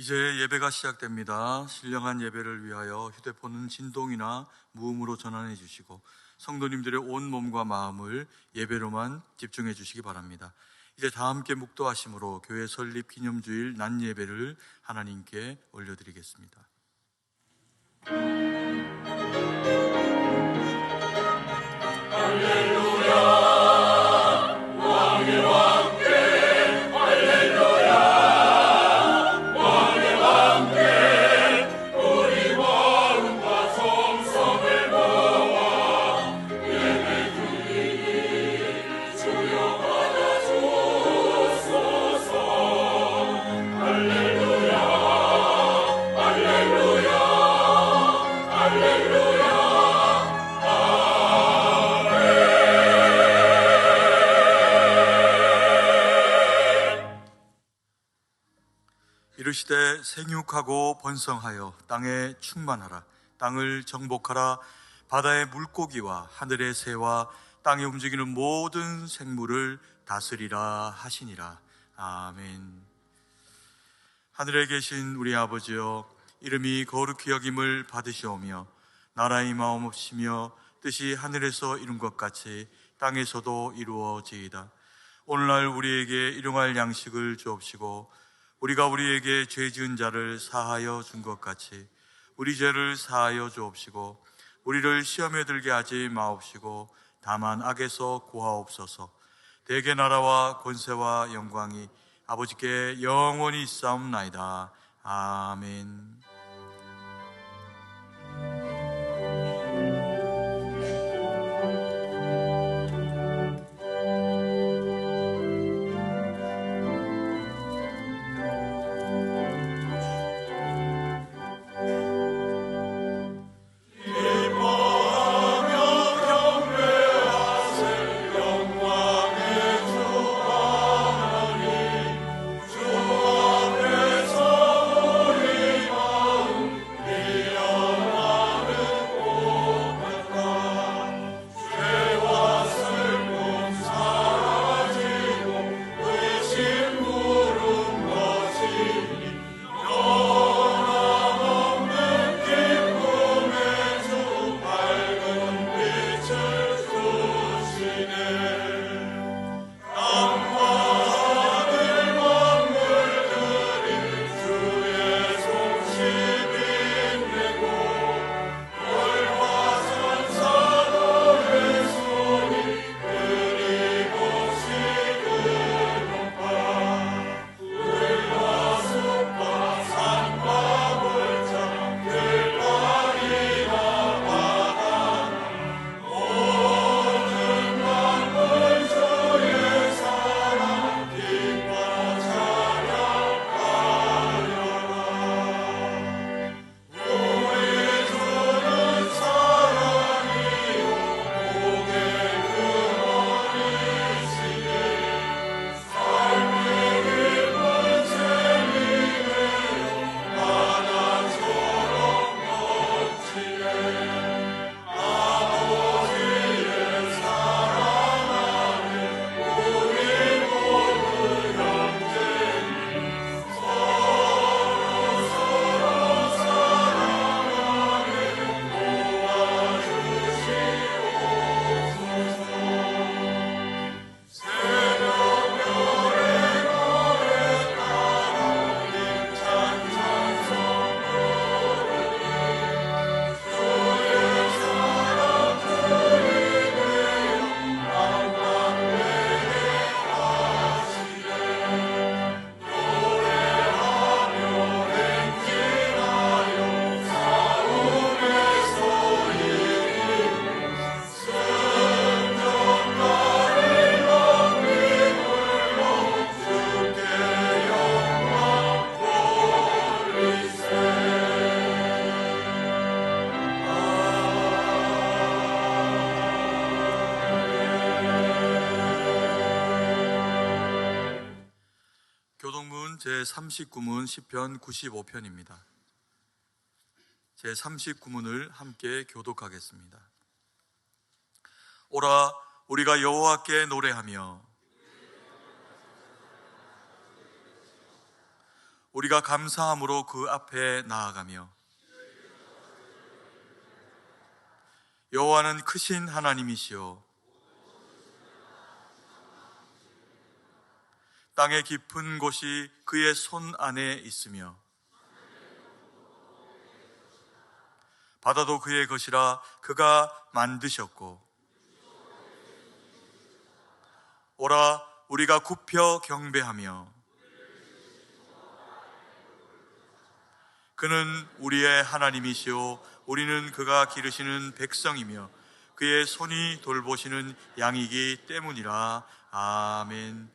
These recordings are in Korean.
이제 예배가 시작됩니다. 신령한 예배를 위하여 휴대폰은 진동이나 무음으로 전환해 주시고 성도님들의 온 몸과 마음을 예배로만 집중해 주시기 바랍니다. 이제 다 함께 묵도하심으로 교회 설립 기념주일 낮 예배를 하나님께 올려드리겠습니다. 할렐루야 왕의 왕께 할렐루야 왕의 왕께 우리 마음과 성성을 모아 예배 드리니 주여 받아주소서. 할렐루야 할렐루야 할렐루야 이르시되 생육하고 번성하여 땅에 충만하라. 땅을 정복하라. 바다의 물고기와 하늘의 새와 땅에 움직이는 모든 생물을 다스리라 하시니라. 아멘. 하늘에 계신 우리 아버지여, 이름이 거룩히 여김을 받으시오며 나라의 마음없이며 뜻이 하늘에서 이룬 것 같이 땅에서도 이루어지이다. 오늘날 우리에게 일용할 양식을 주옵시고 우리가 우리에게 죄 지은 자를 사하여 준 것 같이 우리 죄를 사하여 주옵시고 우리를 시험에 들게 하지 마옵시고 다만 악에서 구하옵소서. 대개 나라와 권세와 영광이 아버지께 영원히 있사옵나이다. 아멘. 제39문 시편 95편입니다. 제39문을 함께 교독하겠습니다. 오라, 우리가 여호와께 노래하며 우리가 감사함으로 그 앞에 나아가며 여호와는 크신 하나님이시요 땅의 깊은 곳이 그의 손 안에 있으며 바다도 그의 것이라 그가 만드셨고 오라 우리가 굽혀 경배하며 그는 우리의 하나님이시오 우리는 그가 기르시는 백성이며 그의 손이 돌보시는 양이기 때문이라. 아멘.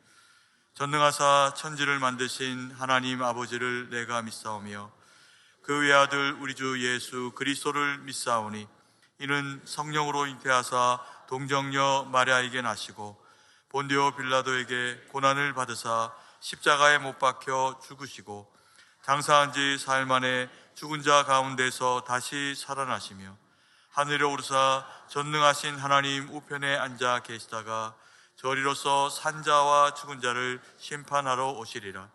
전능하사 천지를 만드신 하나님 아버지를 내가 믿사오며 그 외아들 우리 주 예수 그리스도를 믿사오니 이는 성령으로 잉태하사 동정녀 마리아에게 나시고 본디오 빌라도에게 고난을 받으사 십자가에 못 박혀 죽으시고 장사한 지 사흘 만에 죽은 자 가운데서 다시 살아나시며 하늘에 오르사 전능하신 하나님 우편에 앉아 계시다가 저리로서 산자와 죽은 자를 심판하러 오시리라.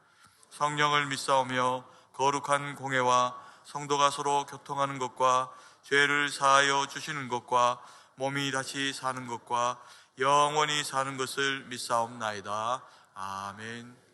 성령을 믿사오며 거룩한 공회와 성도가 서로 교통하는 것과 죄를 사하여 주시는 것과 몸이 다시 사는 것과 영원히 사는 것을 믿사옵나이다. 아멘.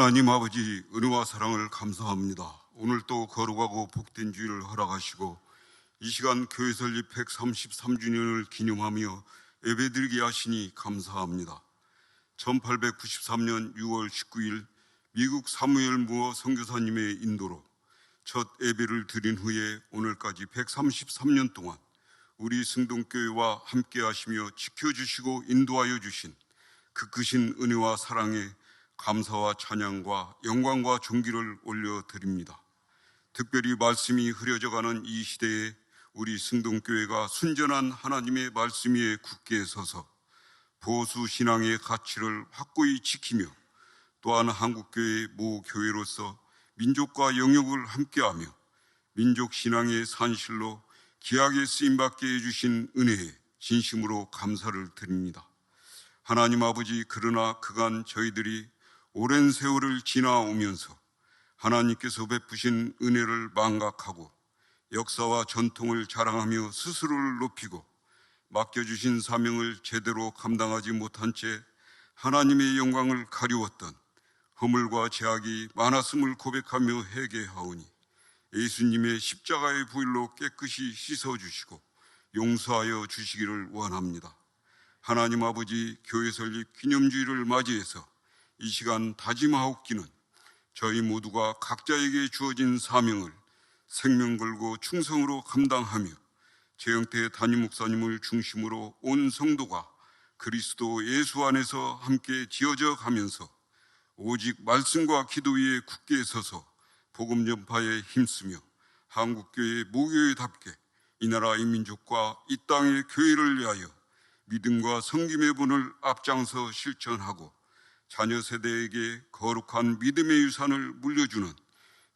하나님 아버지 은혜와 사랑을 감사합니다. 오늘 또 거룩하고 복된 주일을 허락하시고 이 시간 교회 설립 133주년을 기념하며 예배드리게 하시니 감사합니다. 1893년 6월 19일 미국 사무엘 무어 선교사님의 인도로 첫 예배를 드린 후에 오늘까지 133년 동안 우리 승동교회와 함께 하시며 지켜주시고 인도하여 주신 그 크신 은혜와 사랑에 감사와 찬양과 영광과 존귀를 올려드립니다. 특별히 말씀이 흐려져가는 이 시대에 우리 승동교회가 순전한 하나님의 말씀 위에 굳게 서서 보수 신앙의 가치를 확고히 지키며 또한 한국교회의 모 교회로서 민족과 영역을 함께하며 민족 신앙의 산실로 귀하게 쓰임받게 해주신 은혜에 진심으로 감사를 드립니다. 하나님 아버지, 그러나 그간 저희들이 오랜 세월을 지나오면서 하나님께서 베푸신 은혜를 망각하고 역사와 전통을 자랑하며 스스로를 높이고 맡겨주신 사명을 제대로 감당하지 못한 채 하나님의 영광을 가리웠던 허물과 죄악이 많았음을 고백하며 회개하오니 예수님의 십자가의 부일로 깨끗이 씻어주시고 용서하여 주시기를 원합니다. 하나님 아버지, 교회 설립 기념주일을 맞이해서 이 시간 다짐하옵기는 저희 모두가 각자에게 주어진 사명을 생명 걸고 충성으로 감당하며 최영태 담임 목사님을 중심으로 온 성도가 그리스도 예수 안에서 함께 지어져 가면서 오직 말씀과 기도 위에 굳게 서서 복음 전파에 힘쓰며 한국교회 모교회답게 이 나라 이 민족과 이 땅의 교회를 위하여 믿음과 섬김의 본을 앞장서 실천하고 자녀 세대에게 거룩한 믿음의 유산을 물려주는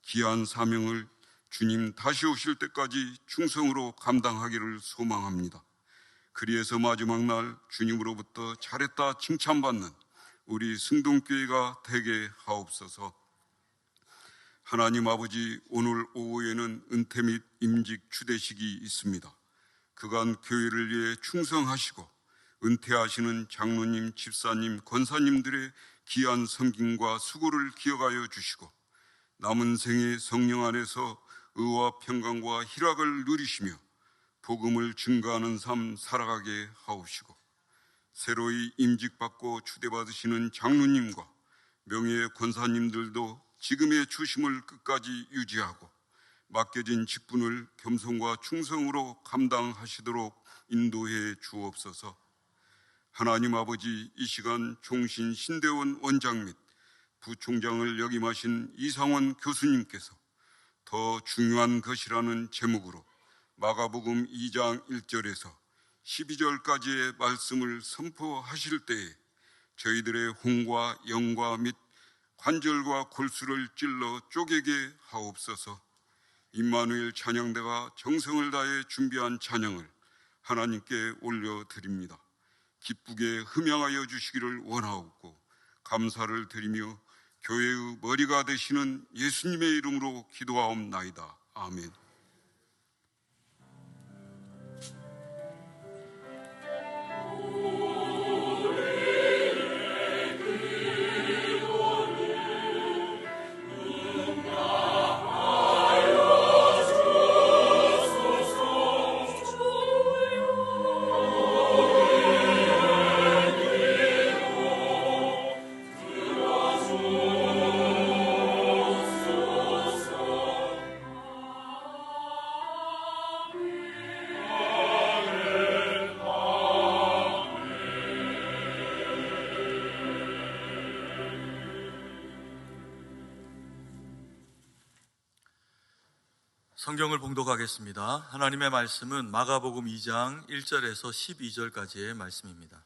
귀한 사명을 주님 다시 오실 때까지 충성으로 감당하기를 소망합니다. 그리해서 마지막 날 주님으로부터 잘했다 칭찬받는 우리 승동교회가 되게 하옵소서. 하나님 아버지, 오늘 오후에는 은퇴 및 임직 추대식이 있습니다. 그간 교회를 위해 충성하시고 은퇴하시는 장로님, 집사님, 권사님들의 귀한 섬김과 수고를 기억하여 주시고 남은 생에 성령 안에서 의와 평강과 희락을 누리시며 복음을 증거하는 삶 살아가게 하옵시고 새로이 임직받고 추대받으시는 장로님과 명예 권사님들도 지금의 초심을 끝까지 유지하고 맡겨진 직분을 겸손과 충성으로 감당하시도록 인도해 주옵소서. 하나님 아버지, 이 시간 종신 신대원 원장 및 부총장을 역임하신 이상원 교수님께서 더 중요한 것이라는 제목으로 마가복음 2장 1절에서 12절까지의 말씀을 선포하실 때에 저희들의 혼과 영과 및 관절과 골수를 찔러 쪼개게 하옵소서. 임마누엘 찬양대가 정성을 다해 준비한 찬양을 하나님께 올려드립니다. 기쁘게 흠양하여 주시기를 원하옵고 감사를 드리며 교회의 머리가 되시는 예수님의 이름으로 기도하옵나이다. 아멘. 성경을 봉독하겠습니다. 하나님의 말씀은 마가복음 2장 1절에서 12절까지의 말씀입니다.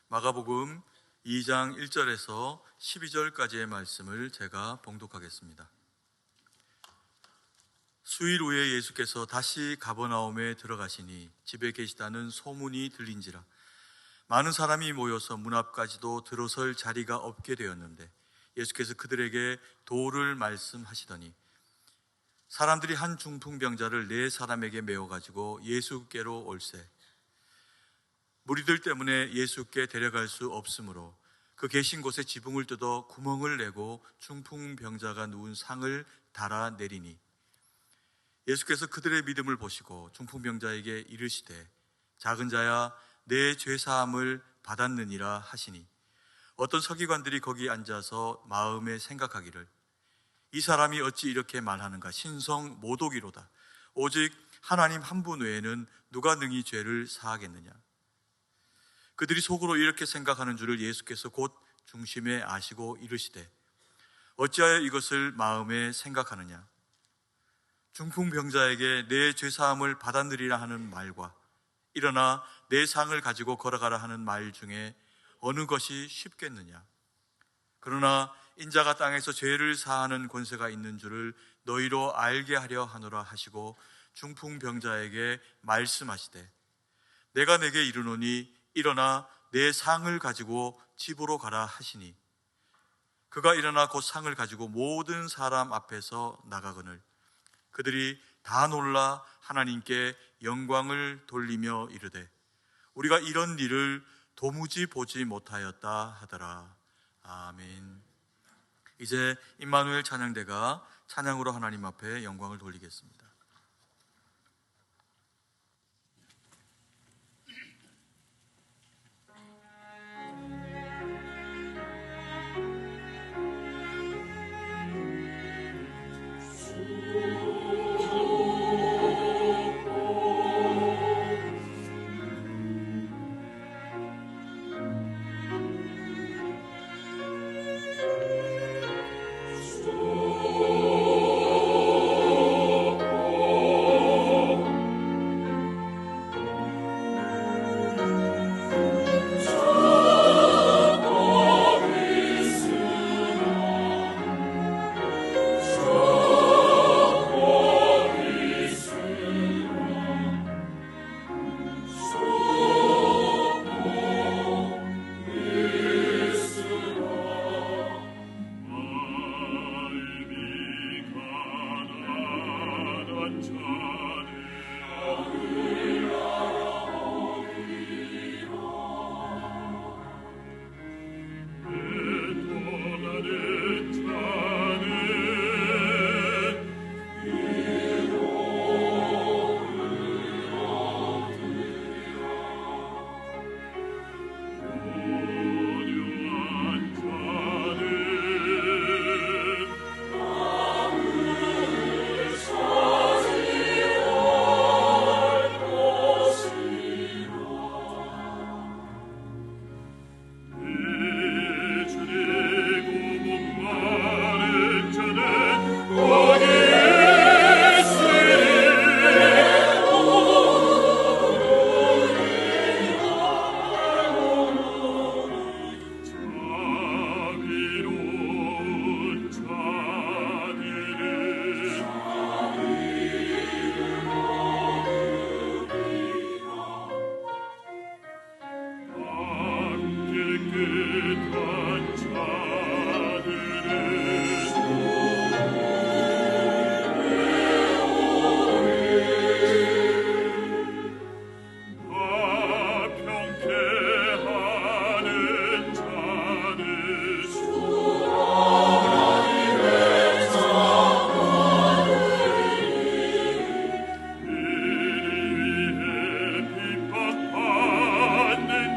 마가복음 2장 1절에서 12절까지의 말씀을 제가 봉독하겠습니다. 수일 후에 예수께서 다시 가버나움에 들어가시니 집에 계시다는 소문이 들린지라 많은 사람이 모여서 문 앞까지도 들어설 자리가 없게 되었는데 예수께서 그들에게 도를 말씀하시더니 사람들이 한 중풍병자를 4사람에게 메워가지고 예수께로 올세 무리들 때문에 예수께 데려갈 수 없으므로 그 계신 곳에 지붕을 뜯어 구멍을 내고 중풍병자가 누운 상을 달아 내리니 예수께서 그들의 믿음을 보시고 중풍병자에게 이르시되 작은 자야 내 죄사함을 받았느니라 하시니 어떤 서기관들이 거기 앉아서 마음에 생각하기를 이 사람이 어찌 이렇게 말하는가 신성 모독이로다 오직 하나님 한 분 외에는 누가 능히 죄를 사하겠느냐 그들이 속으로 이렇게 생각하는 줄을 예수께서 곧 중심에 아시고 이르시되 어찌하여 이것을 마음에 생각하느냐. 중풍병자에게 내 죄사함을 받아들이라 하는 말과 일어나 내 상을 가지고 걸어가라 하는 말 중에 어느 것이 쉽겠느냐. 그러나 인자가 땅에서 죄를 사하는 권세가 있는 줄을 너희로 알게 하려 하노라 하시고 중풍병자에게 말씀하시되 내가 내게 이르노니 일어나 내 상을 가지고 집으로 가라 하시니 그가 일어나 곧 상을 가지고 모든 사람 앞에서 나가거늘 그들이 다 놀라 하나님께 영광을 돌리며 이르되 우리가 이런 일을 도무지 보지 못하였다 하더라. 아멘. 이제 임마누엘 찬양대가 찬양으로 하나님 앞에 영광을 돌리겠습니다.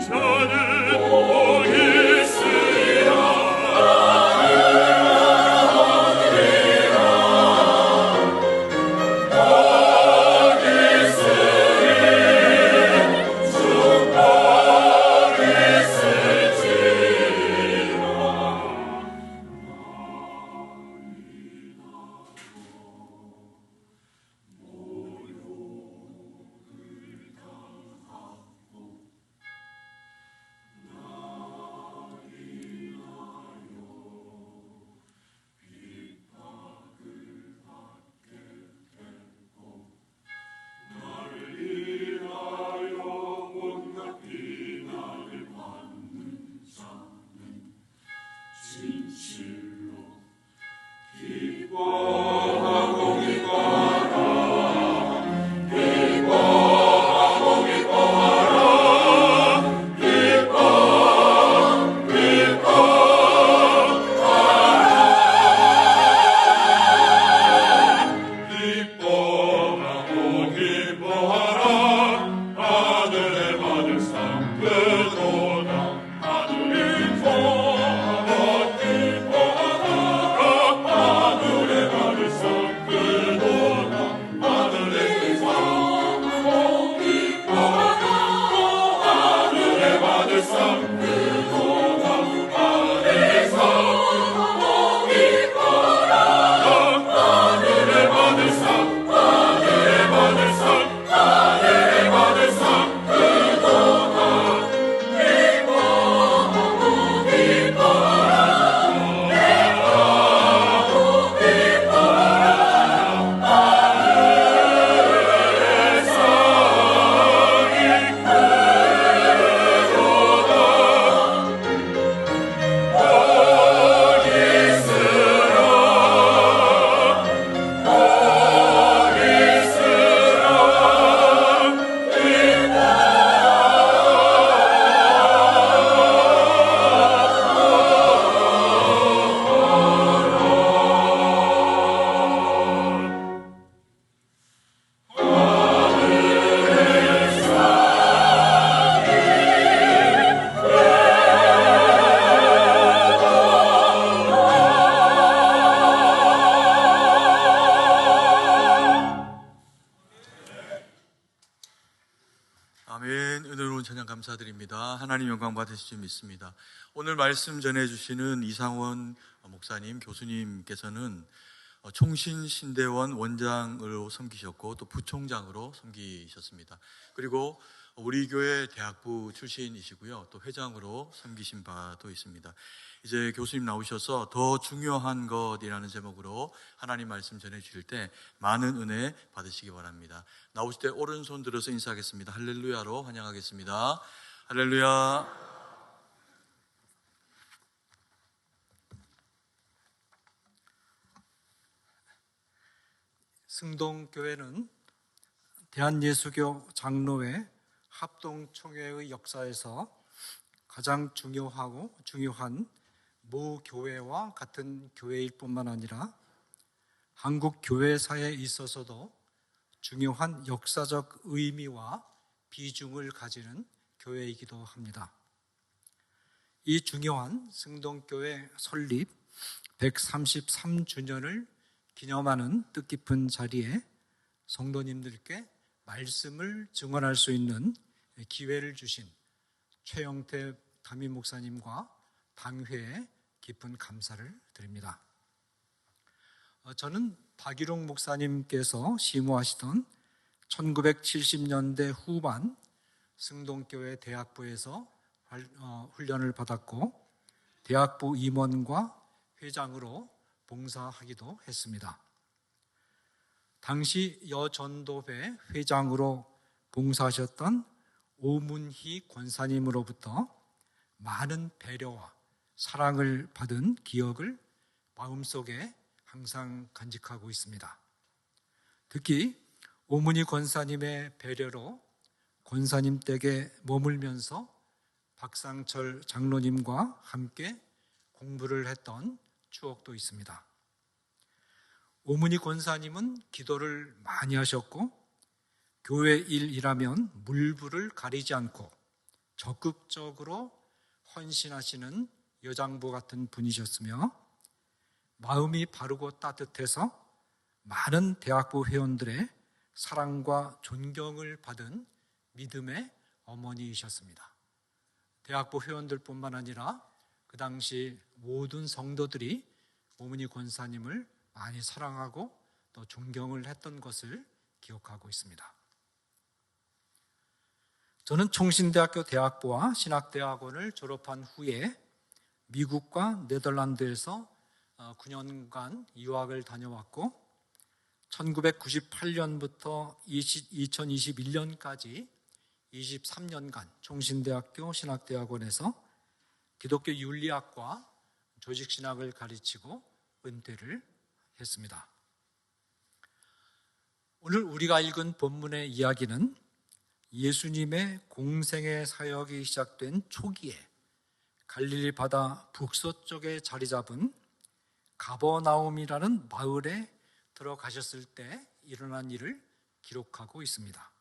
저는 보겠으나 아멘. 은혜로운 찬양 감사드립니다. 하나님 영광 받으실 줄 믿습니다. 오늘 말씀 전해주시는 이상원 목사님, 교수님께서는 총신신대원 원장으로 섬기셨고 또 부총장으로 섬기셨습니다. 그리고 우리 교회 대학부 출신이시고요, 또 회장으로 섬기신 바도 있습니다. 이제 교수님 나오셔서 더 중요한 것이라는 제목으로 하나님 말씀 전해주실 때 많은 은혜 받으시기 바랍니다. 나오실 때 오른손 들어서 인사하겠습니다. 할렐루야로 환영하겠습니다. 할렐루야. 승동교회는 대한예수교 장로회 합동총회의 역사에서 가장 중요한 모 교회와 같은 교회일 뿐만 아니라 한국 교회사에 있어서도 중요한 역사적 의미와 비중을 가지는 교회이기도 합니다. 이 중요한 승동교회 설립 133주년을 기념하는 뜻깊은 자리에 성도님들께 말씀을 증언할 수 있는 기회를 주신 최영태 담임 목사님과 당회에 깊은 감사를 드립니다. 저는 박일웅 목사님께서 심호하시던 1970년대 후반 승동교회 대학부에서 훈련을 받았고 대학부 임원과 회장으로 봉사하기도 했습니다. 당시 여전도회 회장으로 봉사하셨던 오문희 권사님으로부터 많은 배려와 사랑을 받은 기억을 마음속에 항상 간직하고 있습니다. 특히 오문희 권사님의 배려로 권사님 댁에 머물면서 박상철 장로님과 함께 공부를 했던 추억도 있습니다. 오문희 권사님은 기도를 많이 하셨고 교회 일이라면 물불을 가리지 않고 적극적으로 헌신하시는 여장부 같은 분이셨으며 마음이 바르고 따뜻해서 많은 대학부 회원들의 사랑과 존경을 받은 믿음의 어머니이셨습니다. 대학부 회원들뿐만 아니라 그 당시 모든 성도들이 오문희 권사님을 많이 사랑하고 또 존경을 했던 것을 기억하고 있습니다. 저는 총신대학교 대학부와 신학대학원을 졸업한 후에 미국과 네덜란드에서 9년간 유학을 다녀왔고 1998년부터 2021년까지 23년간 총신대학교 신학대학원에서 기독교 윤리학과 조직신학을 가르치고 은퇴를 했습니다. 오늘 우리가 읽은 본문의 이야기는 예수님의 공생의 사역이 시작된 초기에 갈릴리 바다 북서쪽에 자리 잡은 가버나움이라는 마을에 들어가셨을 때 일어난 일을 기록하고 있습니다.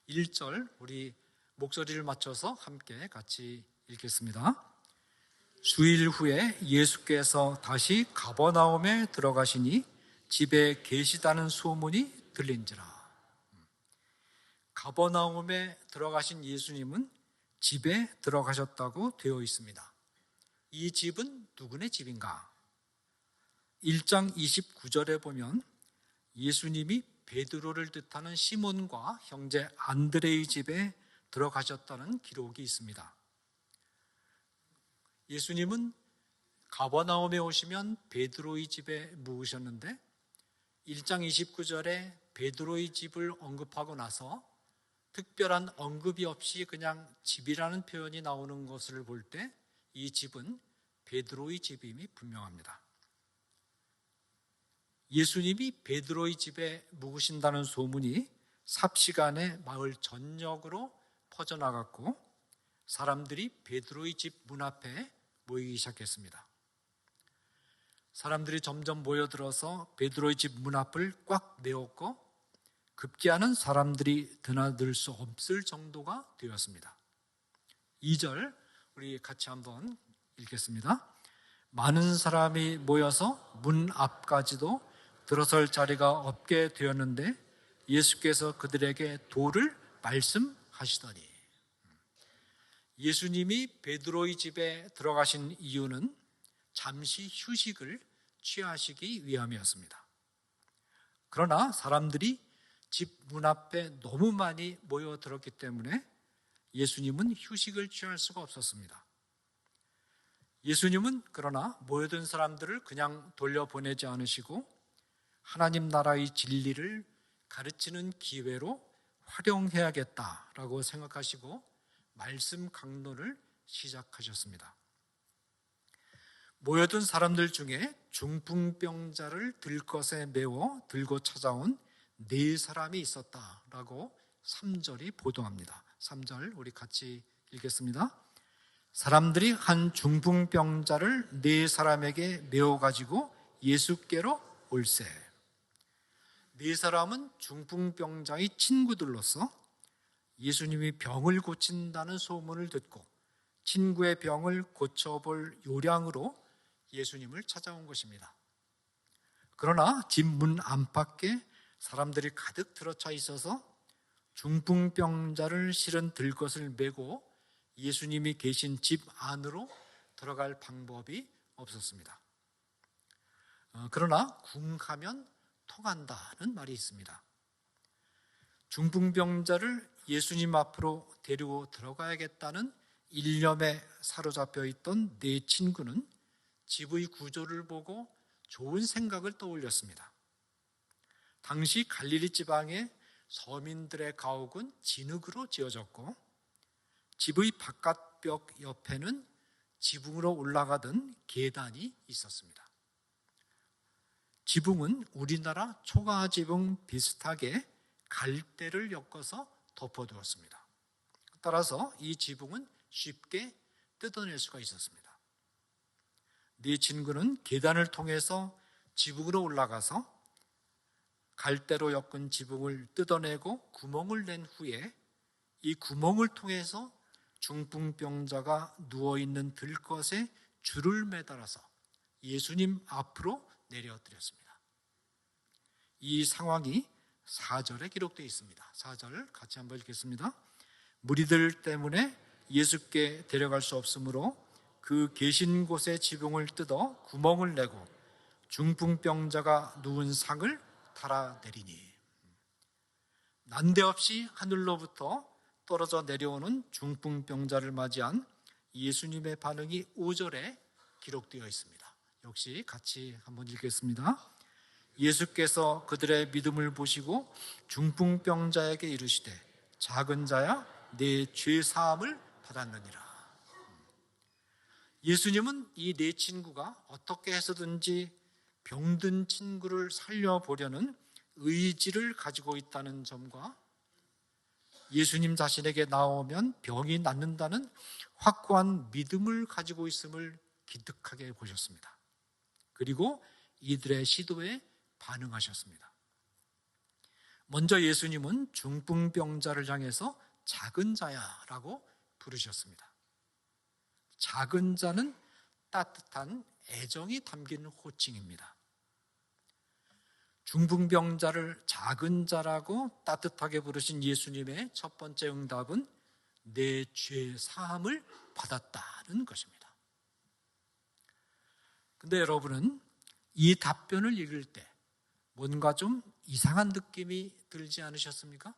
1절 우리 목소리를 맞춰서 함께 같이 읽겠습니다. 수일 후에 예수께서 다시 가버나움에 들어가시니 집에 계시다는 소문이 들린지라. 가버나움에 들어가신 예수님은 집에 들어가셨다고 되어 있습니다. 이 집은 누구네 집인가? 1장 29절에 보면 예수님이 베드로를 뜻하는 시몬과 형제 안드레의 집에 들어가셨다는 기록이 있습니다. 예수님은 가버나움에 오시면 베드로의 집에 묵으셨는데 1장 29절에 베드로의 집을 언급하고 나서 특별한 언급이 없이 그냥 집이라는 표현이 나오는 것을 볼 때 이 집은 베드로의 집임이 분명합니다. 예수님이 베드로의 집에 묵으신다는 소문이 삽시간에 마을 전역으로 퍼져나갔고 사람들이 베드로의 집 문 앞에 모이기 시작했습니다. 사람들이 점점 모여들어서 베드로의 집 문 앞을 꽉 메웠고 급기야는 사람들이 드나들 수 없을 정도가 되었습니다. 2절 우리 같이 한번 읽겠습니다. 많은 사람이 모여서 문 앞까지도 들어설 자리가 없게 되었는데 예수께서 그들에게 도를 말씀하시더니, 예수님이 베드로의 집에 들어가신 이유는 잠시 휴식을 취하시기 위함이었습니다. 그러나 사람들이 집 문 앞에 너무 많이 모여들었기 때문에 예수님은 휴식을 취할 수가 없었습니다. 예수님은 그러나 모여든 사람들을 그냥 돌려보내지 않으시고 하나님 나라의 진리를 가르치는 기회로 활용해야겠다라고 생각하시고 말씀 강론을 시작하셨습니다. 모여든 사람들 중에 중풍병자를 들것에 메워 들고 찾아온 4사람이 있었다라고 3절이 보도합니다. 3절 우리 같이 읽겠습니다. 사람들이 한 중풍병자를 4사람에게 메워가지고 예수께로 올세. 4사람은 중풍병자의 친구들로서 예수님이 병을 고친다는 소문을 듣고 친구의 병을 고쳐볼 요량으로 예수님을 찾아온 것입니다. 그러나 집 문 안팎에 사람들이 가득 들어차 있어서 중풍병자를 실은 들것을 메고 예수님이 계신 집 안으로 들어갈 방법이 없었습니다. 그러나 궁하면 통한다는 말이 있습니다. 중풍병자를 예수님 앞으로 데리고 들어가야겠다는 일념에 사로잡혀 있던 4 친구는 집의 구조를 보고 좋은 생각을 떠올렸습니다. 당시 갈릴리 지방의 서민들의 가옥은 진흙으로 지어졌고 집의 바깥벽 옆에는 지붕으로 올라가던 계단이 있었습니다. 지붕은 우리나라 초가 지붕 비슷하게 갈대를 엮어서 덮어두었습니다. 따라서 이 지붕은 쉽게 뜯어낼 수가 있었습니다. 4 친구는 계단을 통해서 지붕으로 올라가서 갈대로 엮은 지붕을 뜯어내고 구멍을 낸 후에 이 구멍을 통해서 중풍병자가 누워있는 들것에 줄을 매달아서 예수님 앞으로 내려드렸습니다. 이 상황이 4절에 기록되어 있습니다. 4절 같이 한번 읽겠습니다. 무리들 때문에 예수께 데려갈 수 없으므로 그 계신 곳의 지붕을 뜯어 구멍을 내고 중풍병자가 누운 상을 달아내리니. 난데없이 하늘로부터 떨어져 내려오는 중풍병자를 맞이한 예수님의 반응이 5절에 기록되어 있습니다. 역시 같이 한번 읽겠습니다. 예수께서 그들의 믿음을 보시고 중풍병자에게 이르시되 작은 자야 내 죄 사함을 받았느니라. 예수님은 이 4 친구가 어떻게 해서든지 병든 친구를 살려보려는 의지를 가지고 있다는 점과 예수님 자신에게 나오면 병이 낫는다는 확고한 믿음을 가지고 있음을 기특하게 보셨습니다. 그리고 이들의 시도에 반응하셨습니다. 먼저 예수님은 중풍병자를 향해서 작은 자야라고 부르셨습니다. 작은 자는 따뜻한 애정이 담긴 호칭입니다. 중풍병자를 작은 자라고 따뜻하게 부르신 예수님의 첫 번째 응답은 내 죄 사함을 받았다는 것입니다. 근데 여러분은 이 답변을 읽을 때 뭔가 좀 이상한 느낌이 들지 않으셨습니까?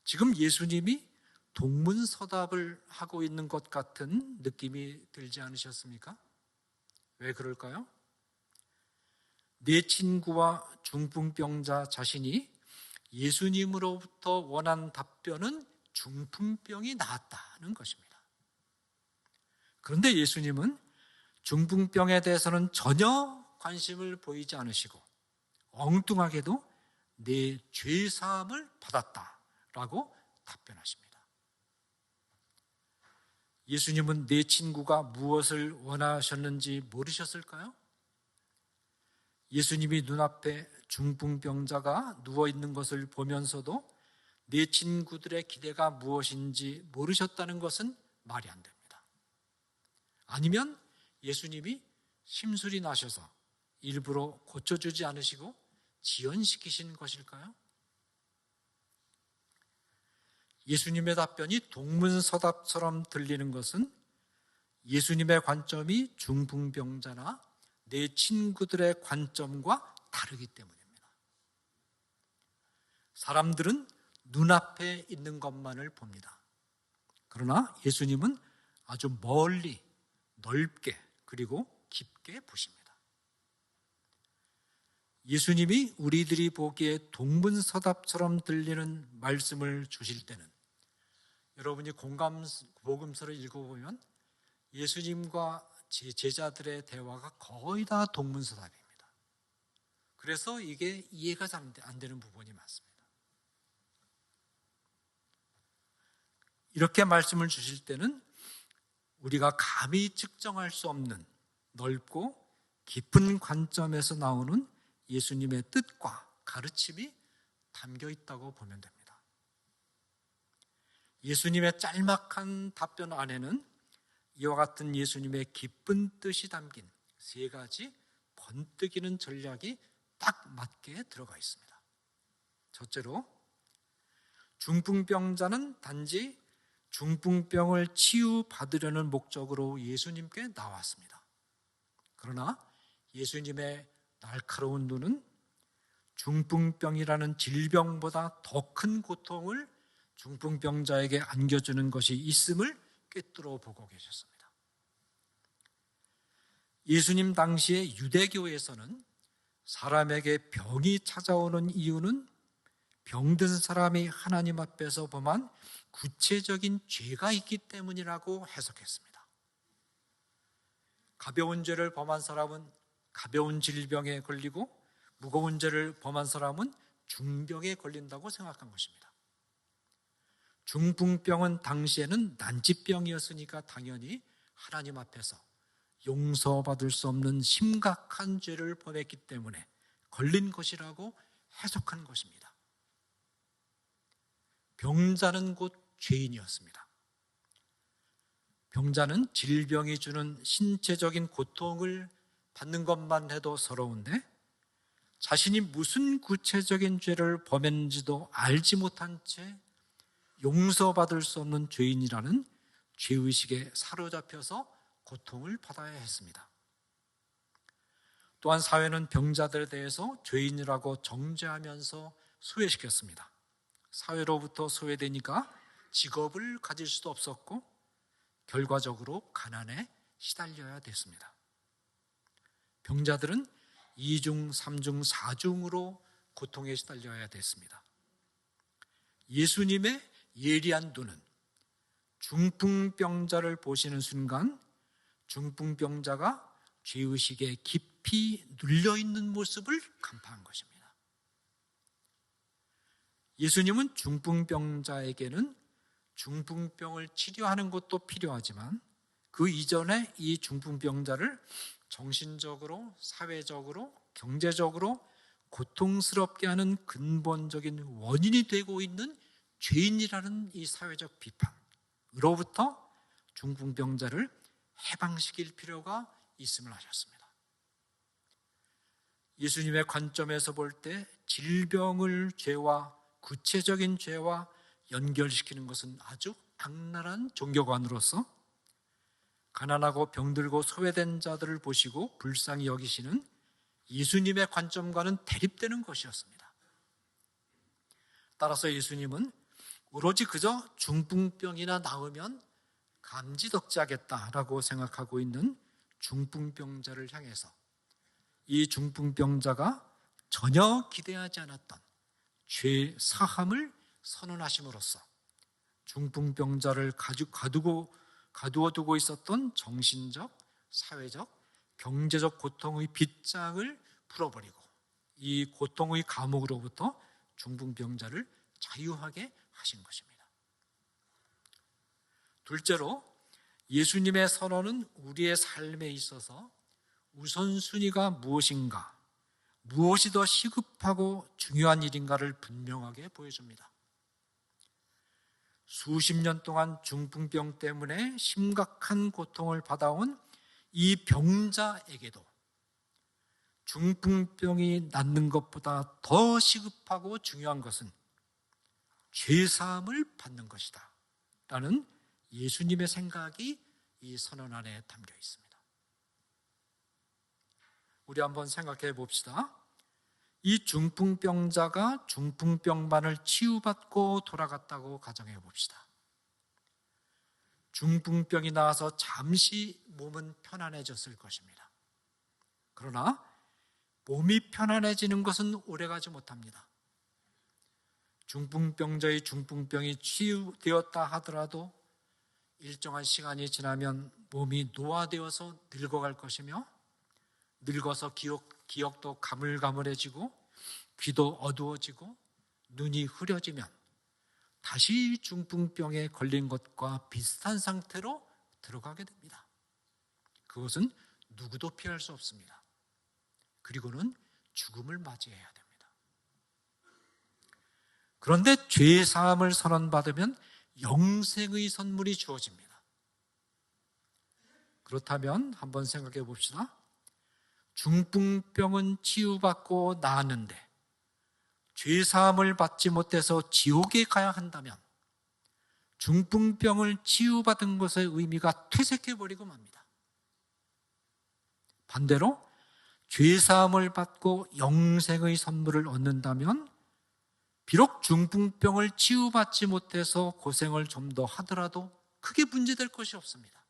지금 예수님이 동문서답을 하고 있는 것 같은 느낌이 들지 않으셨습니까? 왜 그럴까요? 내 친구와 중풍병자 자신이 예수님으로부터 원한 답변은 중풍병이 나았다는 것입니다. 그런데 예수님은 중풍병에 대해서는 전혀 관심을 보이지 않으시고 엉뚱하게도 내 죄사함을 받았다라고 답변하십니다. 예수님은 내 친구가 무엇을 원하셨는지 모르셨을까요? 예수님이 눈앞에 중풍병자가 누워있는 것을 보면서도 내 친구들의 기대가 무엇인지 모르셨다는 것은 말이 안 됩니다. 아니면 예수님이 심술이 나셔서 일부러 고쳐주지 않으시고 지연시키신 것일까요? 예수님의 답변이 동문서답처럼 들리는 것은 예수님의 관점이 중풍병자나 내 친구들의 관점과 다르기 때문입니다. 사람들은 눈앞에 있는 것만을 봅니다. 그러나 예수님은 아주 멀리, 넓게, 그리고 깊게 보십니다. 예수님이 우리들이 보기에 동문서답처럼 들리는 말씀을 주실 때는 여러분이 복음서를 읽어보면 예수님과 제자들의 대화가 거의 다 동문서답입니다. 그래서 이게 이해가 잘 안 되는 부분이 많습니다. 이렇게 말씀을 주실 때는 우리가 감히 측정할 수 없는 넓고 깊은 관점에서 나오는 예수님의 뜻과 가르침이 담겨 있다고 보면 됩니다. 예수님의 짤막한 답변 안에는 이와 같은 예수님의 깊은 뜻이 담긴 세 가지 번뜩이는 전략이 딱 맞게 들어가 있습니다. 첫째로, 중풍병자는 단지 중풍병을 치유받으려는 목적으로 예수님께 나왔습니다. 그러나 예수님의 날카로운 눈은 중풍병이라는 질병보다 더 큰 고통을 중풍병자에게 안겨주는 것이 있음을 꿰뚫어 보고 계셨습니다. 예수님 당시의 유대교에서는 사람에게 병이 찾아오는 이유는 병든 사람이 하나님 앞에서 범한 구체적인 죄가 있기 때문이라고 해석했습니다. 가벼운 죄를 범한 사람은 가벼운 질병에 걸리고 무거운 죄를 범한 사람은 중병에 걸린다고 생각한 것입니다. 중풍병은 당시에는 난치병이었으니까 당연히 하나님 앞에서 용서받을 수 없는 심각한 죄를 범했기 때문에 걸린 것이라고 해석한 것입니다. 병자는 곧 죄인이었습니다. 병자는 질병이 주는 신체적인 고통을 받는 것만 해도 서러운데 자신이 무슨 구체적인 죄를 범했는지도 알지 못한 채 용서받을 수 없는 죄인이라는 죄의식에 사로잡혀서 고통을 받아야 했습니다. 또한 사회는 병자들에 대해서 죄인이라고 정죄하면서 소외시켰습니다. 사회로부터 소외되니까 직업을 가질 수도 없었고 결과적으로 가난에 시달려야 됐습니다. 병자들은 2중, 3중, 4중으로 고통에 시달려야 됐습니다. 예수님의 예리한 눈은 중풍병자를 보시는 순간 중풍병자가 죄의식에 깊이 눌려있는 모습을 간파한 것입니다. 예수님은 중풍병자에게는 중풍병을 치료하는 것도 필요하지만 그 이전에 이 중풍병자를 정신적으로, 사회적으로, 경제적으로 고통스럽게 하는 근본적인 원인이 되고 있는 죄인이라는 이 사회적 비판으로부터 중풍병자를 해방시킬 필요가 있음을 하셨습니다. 예수님의 관점에서 볼 때 질병을 죄와 구체적인 죄와 연결시키는 것은 아주 악랄한 종교관으로서 가난하고 병들고 소외된 자들을 보시고 불쌍히 여기시는 예수님의 관점과는 대립되는 것이었습니다. 따라서 예수님은 오로지 그저 중풍병이나 나으면 감지덕지하겠다라고 생각하고 있는 중풍병자를 향해서 이 중풍병자가 전혀 기대하지 않았던 죄 사함을 선언하심으로써 중풍병자를 가두어 두고 있었던 정신적, 사회적, 경제적 고통의 빗장을 풀어버리고 이 고통의 감옥으로부터 중풍병자를 자유하게 하신 것입니다. 둘째로 예수님의 선언은 우리의 삶에 있어서 우선순위가 무엇인가, 무엇이 더 시급하고 중요한 일인가를 분명하게 보여줍니다. 수십 년 동안 중풍병 때문에 심각한 고통을 받아온 이 병자에게도 중풍병이 낫는 것보다 더 시급하고 중요한 것은 죄사함을 받는 것이다 라는 예수님의 생각이 이 선언 안에 담겨 있습니다. 우리 한번 생각해 봅시다. 이 중풍병자가 중풍병만을 치유받고 돌아갔다고 가정해 봅시다. 중풍병이 나아서 잠시 몸은 편안해졌을 것입니다. 그러나 몸이 편안해지는 것은 오래가지 못합니다. 중풍병자의 중풍병이 치유되었다 하더라도 일정한 시간이 지나면 몸이 노화되어서 늙어갈 것이며 늙어서 기억도 가물가물해지고 귀도 어두워지고 눈이 흐려지면 다시 중풍병에 걸린 것과 비슷한 상태로 들어가게 됩니다. 그것은 누구도 피할 수 없습니다. 그리고는 죽음을 맞이해야 됩니다. 그런데 죄 사함을 선언받으면 영생의 선물이 주어집니다. 그렇다면 한번 생각해 봅시다. 중풍병은 치유받고 나았는데 죄사함을 받지 못해서 지옥에 가야 한다면 중풍병을 치유받은 것의 의미가 퇴색해버리고 맙니다. 반대로 죄사함을 받고 영생의 선물을 얻는다면 비록 중풍병을 치유받지 못해서 고생을 좀 더 하더라도 크게 문제될 것이 없습니다.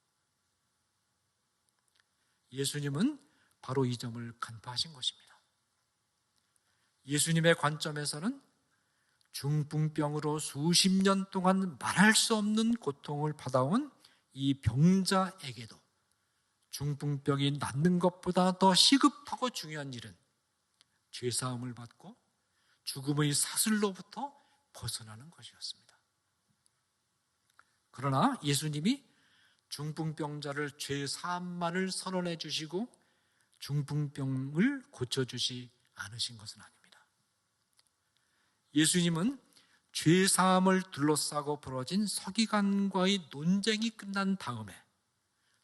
예수님은 바로 이 점을 간파하신 것입니다. 예수님의 관점에서는 중풍병으로 수십 년 동안 말할 수 없는 고통을 받아온 이 병자에게도 중풍병이 낫는 것보다 더 시급하고 중요한 일은 죄사함을 받고 죽음의 사슬로부터 벗어나는 것이었습니다. 그러나 예수님이 중풍병자를 죄사함만을 선언해 주시고 중풍병을 고쳐주지 않으신 것은 아닙니다. 예수님은 죄사함을 둘러싸고 벌어진 서기관과의 논쟁이 끝난 다음에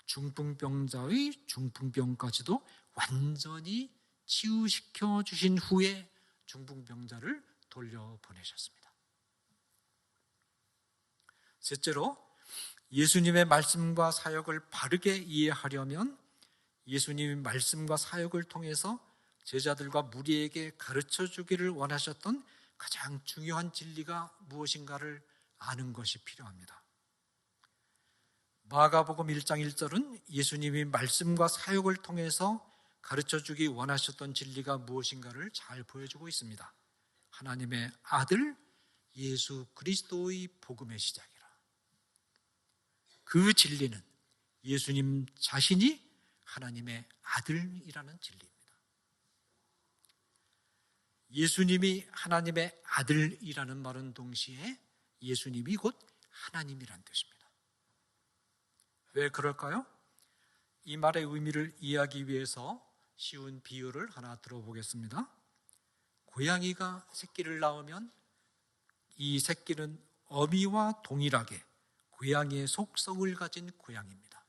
중풍병자의 중풍병까지도 완전히 치유시켜 주신 후에 중풍병자를 돌려보내셨습니다. 셋째로 예수님의 말씀과 사역을 바르게 이해하려면 예수님의 말씀과 사역을 통해서 제자들과 무리에게 가르쳐 주기를 원하셨던 가장 중요한 진리가 무엇인가를 아는 것이 필요합니다. 마가복음 1장 1절은 예수님이 말씀과 사역을 통해서 가르쳐 주기 원하셨던 진리가 무엇인가를 잘 보여주고 있습니다. 하나님의 아들 예수 그리스도의 복음의 시작이라. 그 진리는 예수님 자신이 하나님의 아들이라는 진리입니다. 예수님이 하나님의 아들이라는 말은 동시에 예수님이 곧 하나님이란 뜻입니다. 왜 그럴까요? 이 말의 의미를 이해하기 위해서 쉬운 비유를 하나 들어보겠습니다. 고양이가 새끼를 낳으면 이 새끼는 어미와 동일하게 고양이의 속성을 가진 고양이입니다.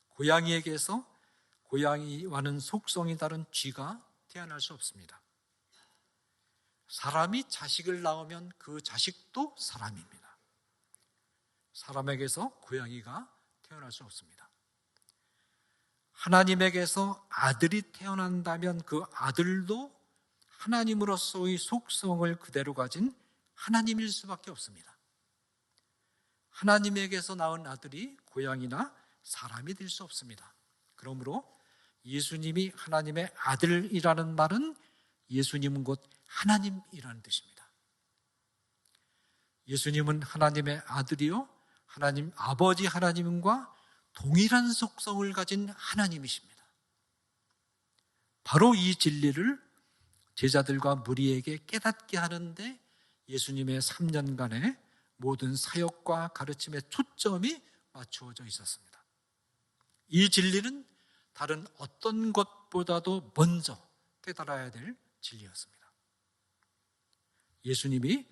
고양이에게서 고양이와는 속성이 다른 쥐가 태어날 수 없습니다. 사람이 자식을 낳으면 그 자식도 사람입니다. 사람에게서 고양이가 태어날 수 없습니다. 하나님에게서 아들이 태어난다면 그 아들도 하나님으로서의 속성을 그대로 가진 하나님일 수밖에 없습니다. 하나님에게서 낳은 아들이 고양이나 사람이 될 수 없습니다. 그러므로 예수님이 하나님의 아들이라는 말은 예수님은 곧 하나님이라는 뜻입니다. 예수님은 하나님의 아들이요 하나님 아버지 하나님과 동일한 속성을 가진 하나님이십니다. 바로 이 진리를 제자들과 무리에게 깨닫게 하는데 예수님의 3년간의 모든 사역과 가르침의 초점이 맞추어져 있었습니다. 이 진리는 다른 어떤 것보다도 먼저 깨달아야 될 진리였습니다. 예수님이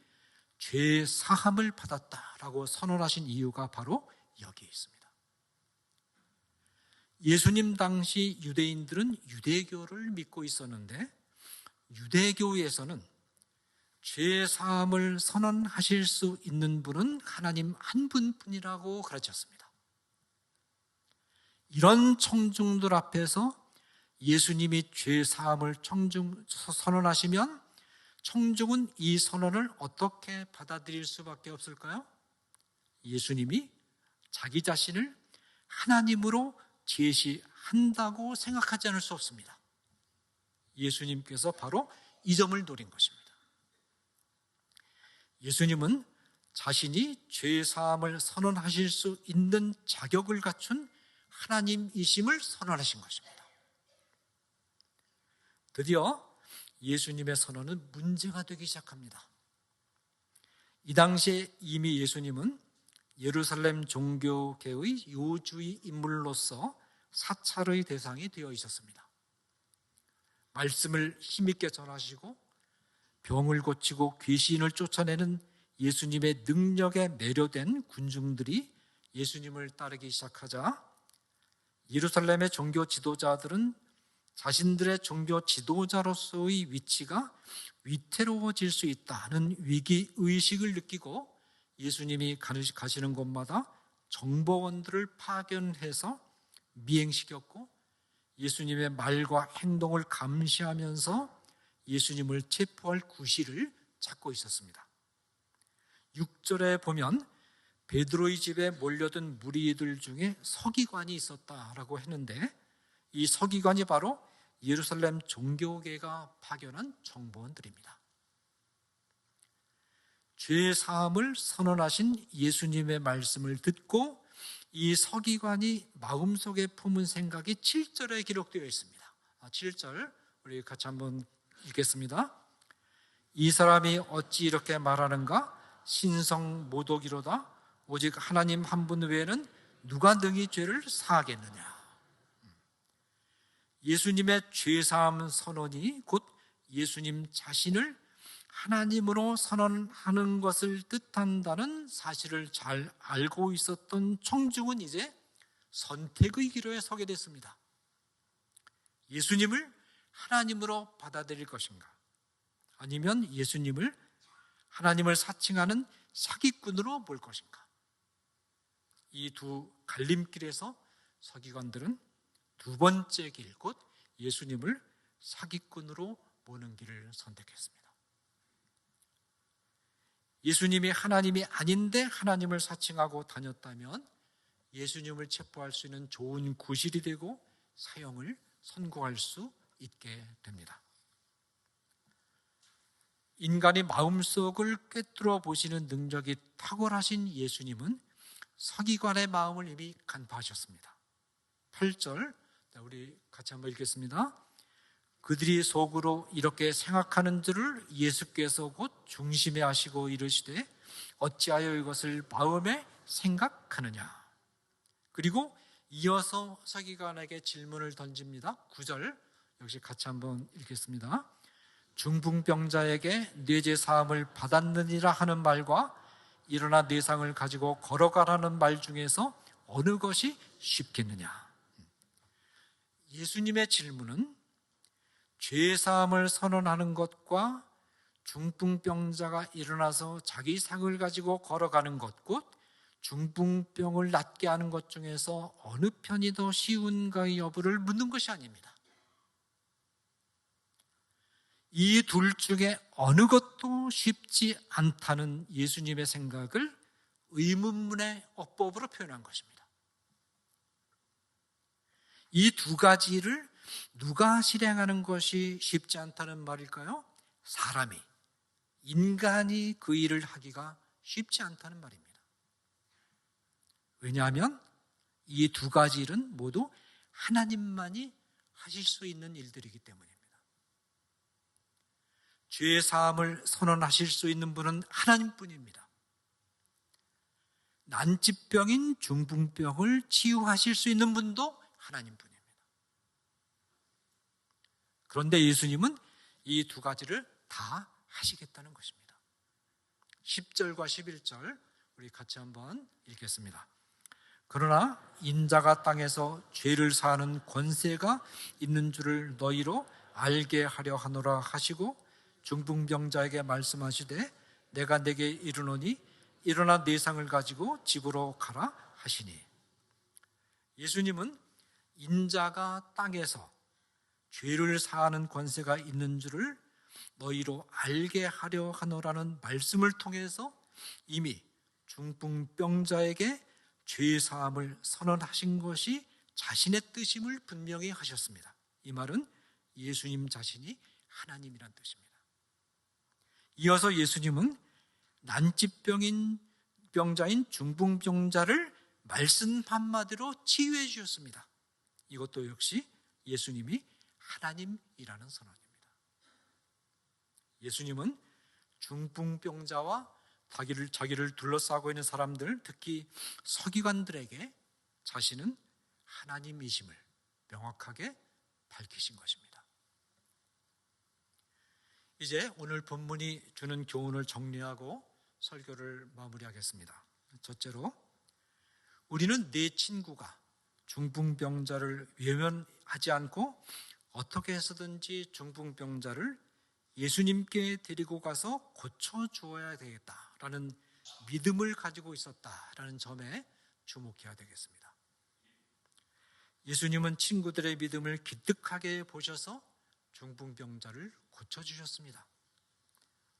죄 사함을 받았다라고 선언하신 이유가 바로 여기에 있습니다. 예수님 당시 유대인들은 유대교를 믿고 있었는데 유대교에서는 죄 사함을 선언하실 수 있는 분은 하나님 한 분뿐이라고 가르쳤습니다. 이런 청중들 앞에서 예수님이 죄 사함을 선언하시면 청중은 이 선언을 어떻게 받아들일 수밖에 없을까요? 예수님이 자기 자신을 하나님으로 제시한다고 생각하지 않을 수 없습니다. 예수님께서 바로 이 점을 노린 것입니다. 예수님은 자신이 죄 사함을 선언하실 수 있는 자격을 갖춘 하나님이심을 선언하신 것입니다. 드디어 예수님의 선언은 문제가 되기 시작합니다. 이 당시에 이미 예수님은 예루살렘 종교계의 요주의 인물로서 사찰의 대상이 되어 있었습니다. 말씀을 힘있게 전하시고 병을 고치고 귀신을 쫓아내는 예수님의 능력에 매료된 군중들이 예수님을 따르기 시작하자 예루살렘의 종교 지도자들은 자신들의 종교 지도자로서의 위치가 위태로워질 수 있다는 위기의식을 느끼고 예수님이 가시는 곳마다 정보원들을 파견해서 미행시켰고 예수님의 말과 행동을 감시하면서 예수님을 체포할 구실을 찾고 있었습니다. 6절에 보면 베드로의 집에 몰려든 무리들 중에 서기관이 있었다라고 했는데 이 서기관이 바로 예루살렘 종교계가 파견한 정보원들입니다. 죄 사함을 선언하신 예수님의 말씀을 듣고 이 서기관이 마음속에 품은 생각이 7절에 기록되어 있습니다. 7절 우리 같이 한번 읽겠습니다. 이 사람이 어찌 이렇게 말하는가? 신성 모독이로다. 오직 하나님 한 분 외에는 누가 능히 죄를 사하겠느냐. 예수님의 죄사함 선언이 곧 예수님 자신을 하나님으로 선언하는 것을 뜻한다는 사실을 잘 알고 있었던 청중은 이제 선택의 기로에 서게 됐습니다. 예수님을 하나님으로 받아들일 것인가? 아니면 예수님을 하나님을 사칭하는 사기꾼으로 볼 것인가? 이 두 갈림길에서 서기관들은 두 번째 길, 곧 예수님을 사기꾼으로 보는 길을 선택했습니다. 예수님이 하나님이 아닌데 하나님을 사칭하고 다녔다면 예수님을 체포할 수 있는 좋은 구실이 되고 사형을 선고할 수 있게 됩니다. 인간의 마음속을 꿰뚫어 보시는 능력이 탁월하신 예수님은 서기관의 마음을 이미 간파하셨습니다. 8절 우리 같이 한번 읽겠습니다. 그들이 속으로 이렇게 생각하는 줄을 예수께서 곧 중심에 하시고 이르시되 어찌하여 이것을 마음에 생각하느냐. 그리고 이어서 서기관에게 질문을 던집니다. 9절 역시 같이 한번 읽겠습니다. 중풍병자에게 뇌제 사함을 받았느니라 하는 말과 일어나 네 상을 가지고 걸어가라는 말 중에서 어느 것이 쉽겠느냐. 예수님의 질문은 죄사함을 선언하는 것과 중풍병자가 일어나서 자기 상을 가지고 걸어가는 것, 곧 중풍병을 낫게 하는 것 중에서 어느 편이 더 쉬운가의 여부를 묻는 것이 아닙니다. 이 둘 중에 어느 것도 쉽지 않다는 예수님의 생각을 의문문의 어법으로 표현한 것입니다. 이 두 가지를 누가 실행하는 것이 쉽지 않다는 말일까요? 사람이, 인간이 그 일을 하기가 쉽지 않다는 말입니다. 왜냐하면 이 두 가지 일은 모두 하나님만이 하실 수 있는 일들이기 때문입니다. 죄 사함을 선언하실 수 있는 분은 하나님뿐입니다. 난치병인 중풍병을 치유하실 수 있는 분도 하나님뿐입니다. 그런데 예수님은 이 두 가지를 다 하시겠다는 것입니다. 10절과 11절 우리 같이 한번 읽겠습니다. 그러나 인자가 땅에서 죄를 사하는 권세가 있는 줄을 너희로 알게 하려 하노라 하시고 중풍병자에게 말씀하시되 내가 네게 이르노니 일어나 네 상을 가지고 집으로 가라 하시니, 예수님은 인자가 땅에서 죄를 사하는 권세가 있는 줄을 너희로 알게 하려 하노라는 말씀을 통해서 이미 중풍병자에게 죄 사함을 선언하신 것이 자신의 뜻임을 분명히 하셨습니다. 이 말은 예수님 자신이 하나님이란 뜻입니다. 이어서 예수님은 난치병인 병자인 중풍병자를 말씀 한마디로 치유해 주셨습니다. 이것도 역시 예수님이 하나님이라는 선언입니다. 예수님은 중풍병자와 자기를 둘러싸고 있는 사람들, 특히 서기관들에게 자신은 하나님이심을 명확하게 밝히신 것입니다. 이제 오늘 본문이 주는 교훈을 정리하고 설교를 마무리하겠습니다. 첫째로, 우리는 내 친구가 중풍병자를 외면하지 않고 어떻게 해서든지 중풍병자를 예수님께 데리고 가서 고쳐주어야 되겠다라는 믿음을 가지고 있었다라는 점에 주목해야 되겠습니다. 예수님은 친구들의 믿음을 기특하게 보셔서 중풍병자를 고쳐주셨습니다.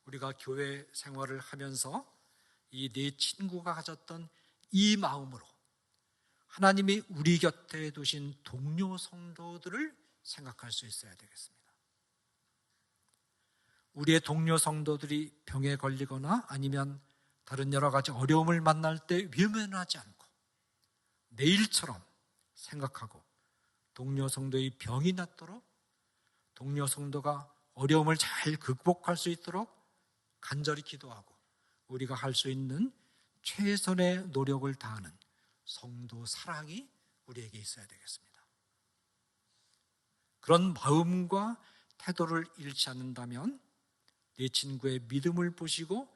우리가 교회 생활을 하면서 이 네 친구가 가졌던 이 마음으로 하나님이 우리 곁에 두신 동료 성도들을 생각할 수 있어야 되겠습니다. 우리의 동료 성도들이 병에 걸리거나 아니면 다른 여러 가지 어려움을 만날 때 외면하지 않고 내일처럼 생각하고 동료 성도의 병이 낫도록, 동료 성도가 어려움을 잘 극복할 수 있도록 간절히 기도하고 우리가 할 수 있는 최선의 노력을 다하는 성도 사랑이 우리에게 있어야 되겠습니다. 그런 마음과 태도를 잃지 않는다면 내 친구의 믿음을 보시고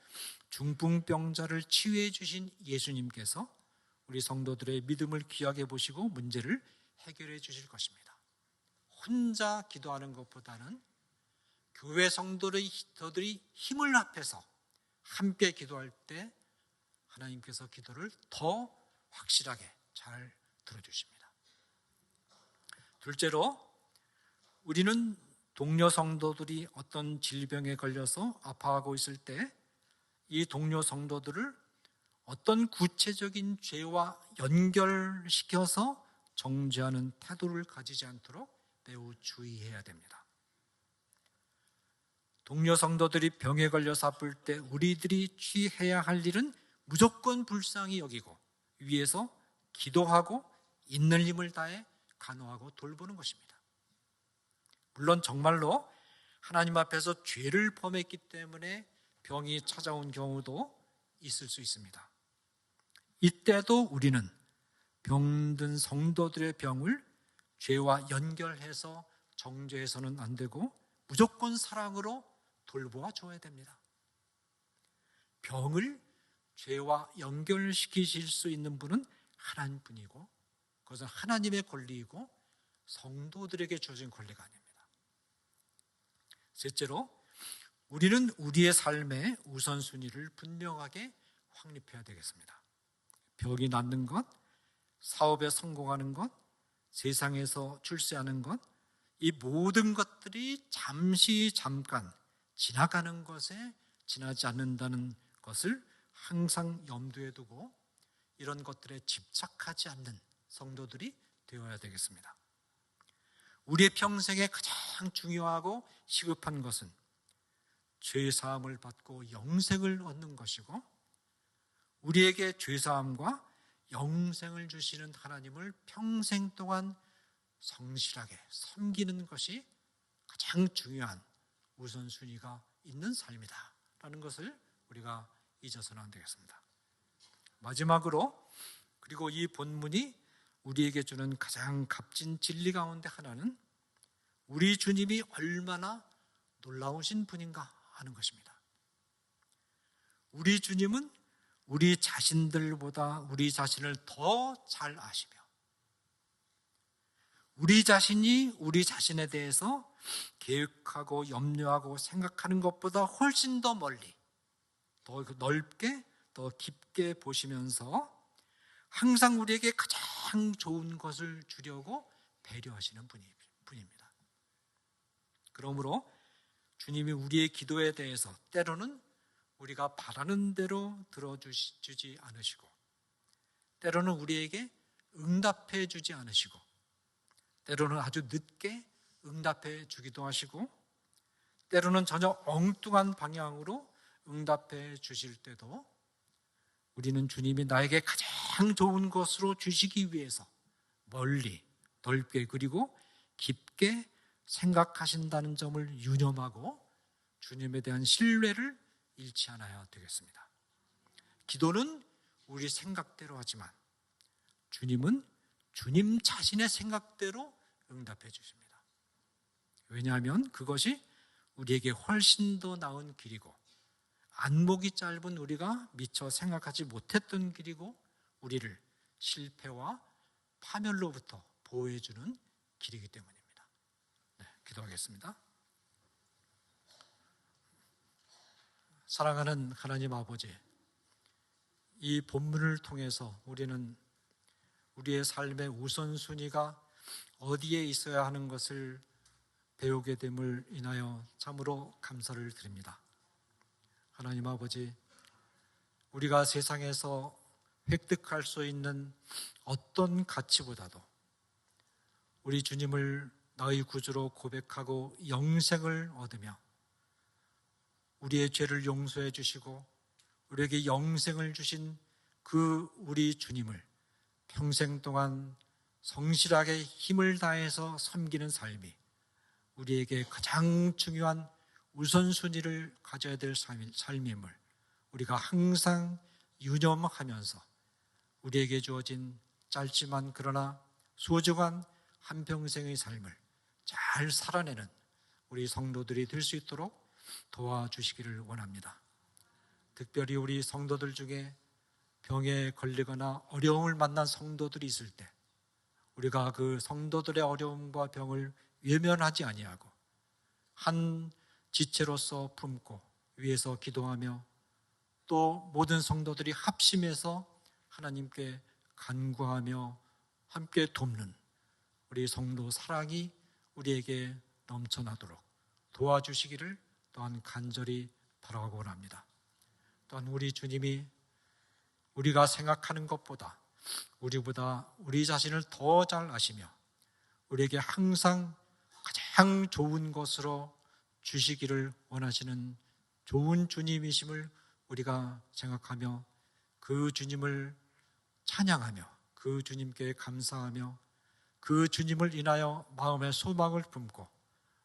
중풍병자를 치유해 주신 예수님께서 우리 성도들의 믿음을 귀하게 보시고 문제를 해결해 주실 것입니다. 혼자 기도하는 것보다는 교회 성도들이 힘을 합해서 함께 기도할 때 하나님께서 기도를 더 확실하게 잘 들어주십니다. 둘째로, 우리는 동료 성도들이 어떤 질병에 걸려서 아파하고 있을 때 이 동료 성도들을 어떤 구체적인 죄와 연결시켜서 정죄하는 태도를 가지지 않도록 매우 주의해야 됩니다. 동료 성도들이 병에 걸려서 아플 때 우리들이 취해야 할 일은 무조건 불쌍히 여기고 위에서 기도하고 있는 힘을 다해 간호하고 돌보는 것입니다. 물론 정말로 하나님 앞에서 죄를 범했기 때문에 병이 찾아온 경우도 있을 수 있습니다. 이때도 우리는 병든 성도들의 병을 죄와 연결해서 정죄해서는 안 되고 무조건 사랑으로 돌보아 줘야 됩니다. 병을 죄와 연결시키실 수 있는 분은 하나님뿐이고 그것은 하나님의 권리이고 성도들에게 주어진 권리가 아닙니다. 셋째로, 우리는 우리의 삶의 우선순위를 분명하게 확립해야 되겠습니다. 벽이 낫는 것, 사업에 성공하는 것, 세상에서 출세하는 것, 이 모든 것들이 잠깐 지나가는 것에 지나지 않는다는 것을 항상 염두에 두고 이런 것들에 집착하지 않는 성도들이 되어야 되겠습니다. 우리의 평생에 가장 중요하고 시급한 것은 죄사함을 받고 영생을 얻는 것이고, 우리에게 죄사함과 영생을 주시는 하나님을 평생 동안 성실하게 섬기는 것이 가장 중요한 우선순위가 있는 삶이다 라는 것을 우리가 잊어서는 안 되겠습니다. 마지막으로, 그리고 이 본문이 우리에게 주는 가장 값진 진리 가운데 하나는 우리 주님이 얼마나 놀라우신 분인가 하는 것입니다. 우리 주님은 우리 자신들보다 우리 자신을 더 잘 아시며, 우리 자신이 우리 자신에 대해서 계획하고 염려하고 생각하는 것보다 훨씬 더 멀리, 더 넓게, 더 깊게 보시면서 항상 우리에게 가장 좋은 것을 주려고 배려하시는 분입니다. 그러므로 주님이 우리의 기도에 대해서 때로는 우리가 바라는 대로 들어주지 않으시고, 때로는 우리에게 응답해 주지 않으시고, 때로는 아주 늦게 응답해 주기도 하시고, 때로는 전혀 엉뚱한 방향으로 응답해 주실 때도 우리는 주님이 나에게 가장 좋은 것으로 주시기 위해서 멀리, 넓게, 그리고 깊게 생각하신다는 점을 유념하고 주님에 대한 신뢰를 잃지 않아야 되겠습니다. 기도는 우리 생각대로 하지만 주님은 주님 자신의 생각대로 응답해 주십니다. 왜냐하면 그것이 우리에게 훨씬 더 나은 길이고, 안목이 짧은 우리가 미처 생각하지 못했던 길이고, 우리를 실패와 파멸로부터 보호해주는 길이기 때문입니다. 네, 기도하겠습니다. 사랑하는 하나님 아버지, 이 본문을 통해서 우리는 우리의 삶의 우선순위가 어디에 있어야 하는 것을 배우게 됨을 인하여 참으로 감사를 드립니다. 하나님 아버지, 우리가 세상에서 획득할 수 있는 어떤 가치보다도 우리 주님을 나의 구주로 고백하고 영생을 얻으며 우리의 죄를 용서해 주시고 우리에게 영생을 주신 그 우리 주님을 평생 동안 성실하게 힘을 다해서 섬기는 삶이 우리에게 가장 중요한 우선순위를 가져야 될 삶임을 우리가 항상 유념하면서 우리에게 주어진 짧지만 그러나 소중한 한평생의 삶을 잘 살아내는 우리 성도들이 될 수 있도록 도와주시기를 원합니다. 특별히 우리 성도들 중에 병에 걸리거나 어려움을 만난 성도들이 있을 때 우리가 그 성도들의 어려움과 병을 외면하지 아니하고 한 지체로서 품고 위에서 기도하며 또 모든 성도들이 합심해서 하나님께 간구하며 함께 돕는 우리 성도 사랑이 우리에게 넘쳐나도록 도와주시기를 또한 간절히 바라고 원합니다. 또한 우리 주님이 우리가 생각하는 것보다 우리보다 우리 자신을 더 잘 아시며 우리에게 항상 가장 좋은 것으로 주시기를 원하시는 좋은 주님이심을 우리가 생각하며 그 주님을 찬양하며 그 주님께 감사하며 그 주님을 인하여 마음의 소망을 품고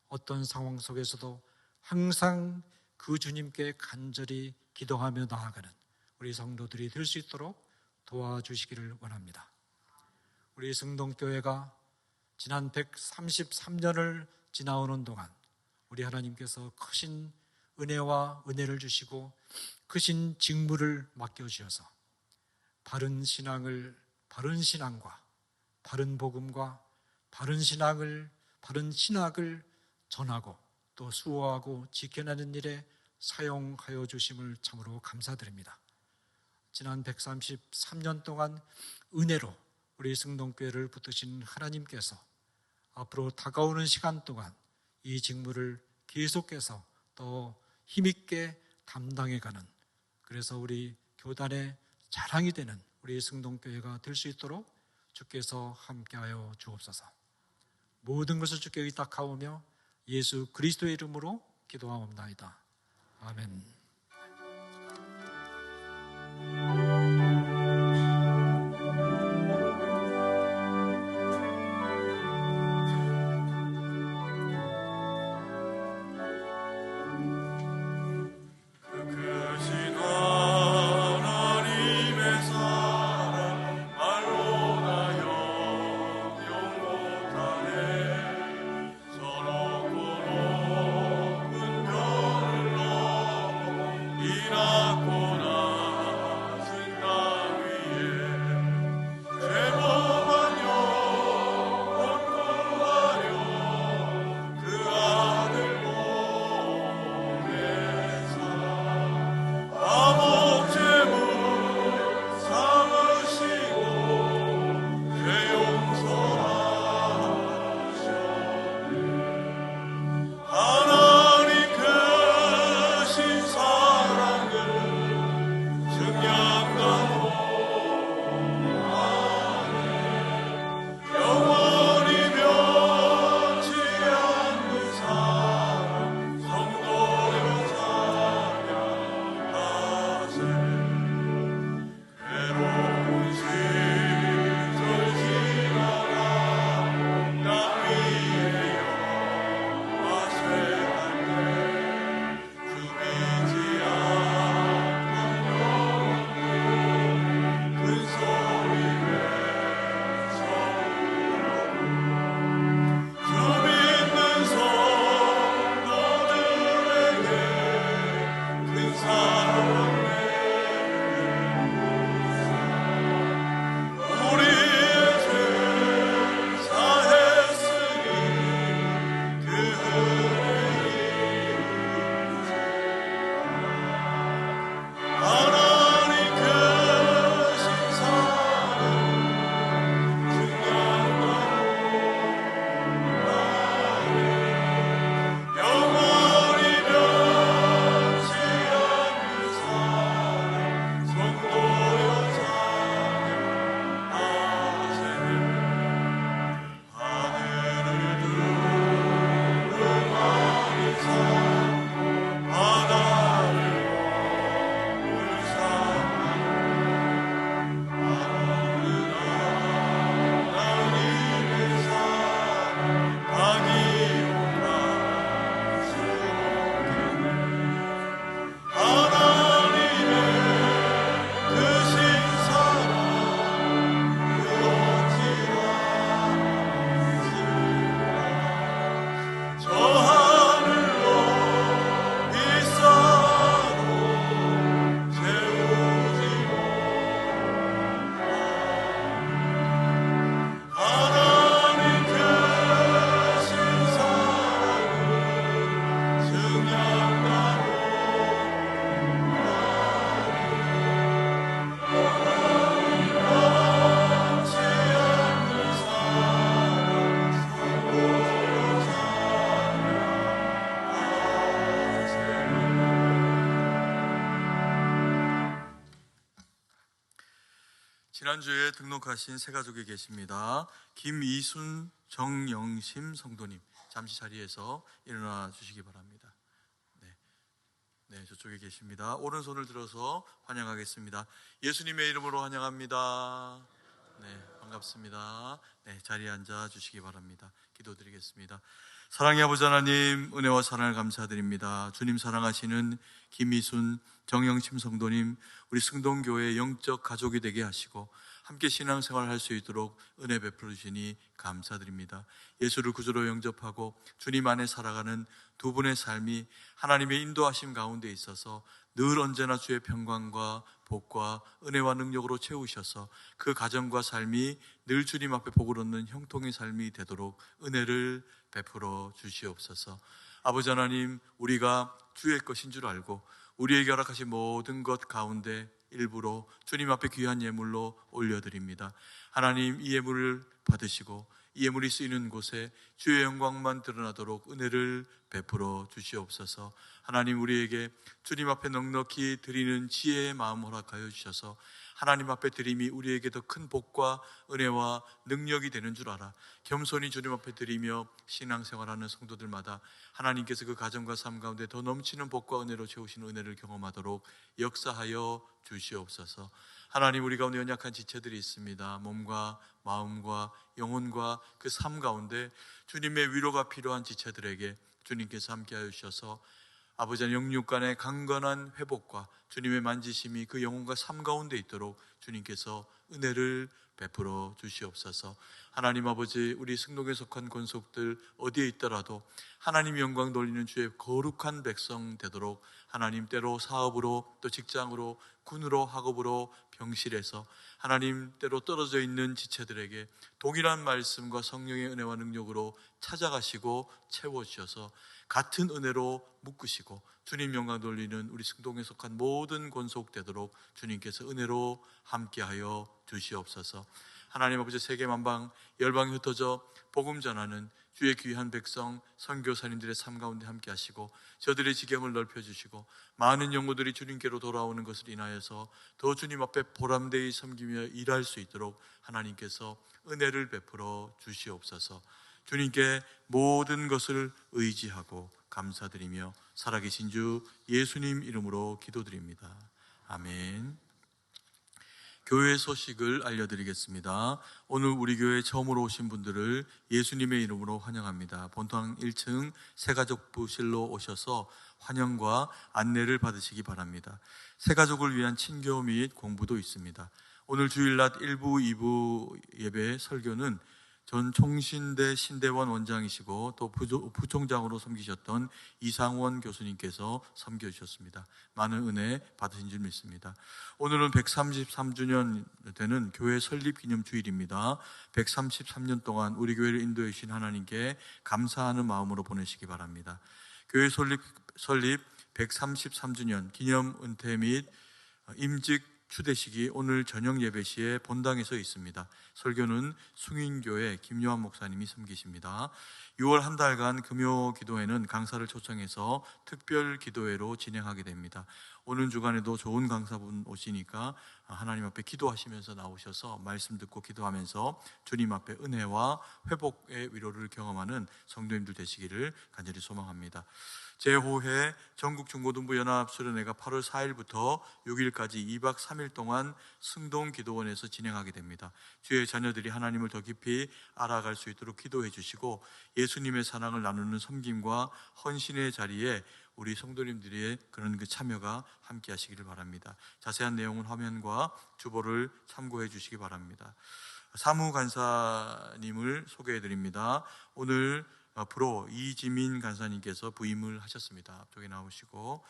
어떤 상황 속에서도 항상 그 주님께 간절히 기도하며 나아가는 우리 성도들이 될 수 있도록 도와주시기를 원합니다. 우리 성동교회가 지난 133년을 지나오는 동안 우리 하나님께서 크신 은혜와 은혜를 주시고 크신 직무를 맡겨주셔서 바른 신앙과 바른 복음과 바른 신학을 전하고 또 수호하고 지켜내는 일에 사용하여 주심을 참으로 감사드립니다. 지난 133년 동안 은혜로 우리 승동교회를 붙드신 하나님께서 앞으로 다가오는 시간 동안 이 직무를 계속해서 더 힘있게 담당해가는, 그래서 우리 교단의 자랑이 되는 우리 승동교회가 될 수 있도록 주께서 함께하여 주옵소서. 모든 것을 주께 의탁하오며 예수 그리스도의 이름으로 기도하옵나이다. 아멘. 지난주에 등록하신 새 가족이 계십니다. 김이순, 정영심 성도님, 잠시 자리에서 일어나 주시기 바랍니다. 네, 저쪽에 계십니다. 오른손을 들어서 환영하겠습니다. 예수님의 이름으로 환영합니다. 네, 반갑습니다. 네, 자리에 앉아 주시기 바랍니다. 기도드리겠습니다. 사랑의 아버지 하나님, 은혜와 사랑을 감사드립니다. 주님 사랑하시는 김이순, 정영심 성도님, 우리 승동교회의 영적 가족이 되게 하시고 함께 신앙생활을 할 수 있도록 은혜 베풀어 주시니 감사드립니다. 예수를 구주로 영접하고 주님 안에 살아가는 두 분의 삶이 하나님의 인도하심 가운데 있어서 늘 언제나 주의 평강과 복과 은혜와 능력으로 채우셔서 그 가정과 삶이 늘 주님 앞에 복을 얻는 형통의 삶이 되도록 은혜를 베풀어 주시옵소서. 아버지 하나님, 우리가 주의 것인 줄 알고 우리에게 허락하신 모든 것 가운데 일부로 주님 앞에 귀한 예물로 올려드립니다. 하나님, 이 예물을 받으시고 이 예물이 쓰이는 곳에 주의 영광만 드러나도록 은혜를 베풀어 주시옵소서. 하나님, 우리에게 주님 앞에 넉넉히 드리는 지혜의 마음 허락하여 주셔서 하나님 앞에 드림이 우리에게 더 큰 복과 은혜와 능력이 되는 줄 알아 겸손히 주님 앞에 드리며 신앙생활하는 성도들마다 하나님께서 그 가정과 삶 가운데 더 넘치는 복과 은혜로 채우시는 은혜를 경험하도록 역사하여 주시옵소서. 하나님, 우리 가운데 연약한 지체들이 있습니다. 몸과 마음과 영혼과 그 삶 가운데 주님의 위로가 필요한 지체들에게 주님께서 함께하여 주셔서 아버지 영육 간의 강건한 회복과 주님의 만지심이 그 영혼과 삶 가운데 있도록 주님께서 은혜를 베풀어 주시옵소서. 하나님 아버지, 우리 승동에 속한 권속들 어디에 있더라도 하나님 영광 돌리는 주의 거룩한 백성 되도록 하나님, 때로 사업으로 또 직장으로 군으로 학업으로 병실에서 하나님, 때로 떨어져 있는 지체들에게 동일한 말씀과 성령의 은혜와 능력으로 찾아가시고 채워주셔서 같은 은혜로 묶으시고 주님 영광 돌리는 우리 승동에 속한 모든 권속되도록 주님께서 은혜로 함께하여 주시옵소서. 하나님 아버지, 세계 만방 열방에 흩어져 복음 전하는 주의 귀한 백성 선교사님들의 삶 가운데 함께 하시고 저들의 지경을 넓혀주시고 많은 영혼들이 주님께로 돌아오는 것을 인하여서 더 주님 앞에 보람되이 섬기며 일할 수 있도록 하나님께서 은혜를 베풀어 주시옵소서. 주님께 모든 것을 의지하고 감사드리며 살아계신 주 예수님 이름으로 기도드립니다. 아멘. 교회 소식을 알려드리겠습니다. 오늘 우리 교회에 처음으로 오신 분들을 예수님의 이름으로 환영합니다. 본당 1층 새가족부실로 오셔서 환영과 안내를 받으시기 바랍니다. 새가족을 위한 친교 및 공부도 있습니다. 오늘 주일낮 1부, 2부 예배 설교는 전 총신대 신대원 원장이시고 또 부총장으로 섬기셨던 이상원 교수님께서 섬겨주셨습니다. 많은 은혜 받으신 줄 믿습니다. 오늘은 133주년 되는 교회 설립 기념 주일입니다. 133년 동안 우리 교회를 인도해 주신 하나님께 감사하는 마음으로 보내시기 바랍니다. 교회 설립 133주년 기념 은퇴 및 임직 추대식이 오늘 저녁 예배 시에 본당에서 있습니다. 설교는 숭인교회 김요한 목사님이 섬기십니다. 6월 한 달간 금요 기도회는 강사를 초청해서 특별 기도회로 진행하게 됩니다. 오는 주간에도 좋은 강사분 오시니까 하나님 앞에 기도하시면서 나오셔서 말씀 듣고 기도하면서 주님 앞에 은혜와 회복의 위로를 경험하는 성도님들 되시기를 간절히 소망합니다. 제5회 전국중고등부연합수련회가 8월 4일부터 6일까지 2박 3일 동안 승동기도원에서 진행하게 됩니다. 주의 자녀들이 하나님을 더 깊이 알아갈 수 있도록 기도해 주시고 예수님의 사랑을 나누는 섬김과 헌신의 자리에 우리 성도님들의 그런 그 참여가 함께 하시기를 바랍니다. 자세한 내용은 화면과 주보를 참고해 주시기 바랍니다. 사무간사님을 소개해 드립니다. 오늘 앞으로 이지민 간사님께서 부임을 하셨습니다. 앞쪽에 나오시고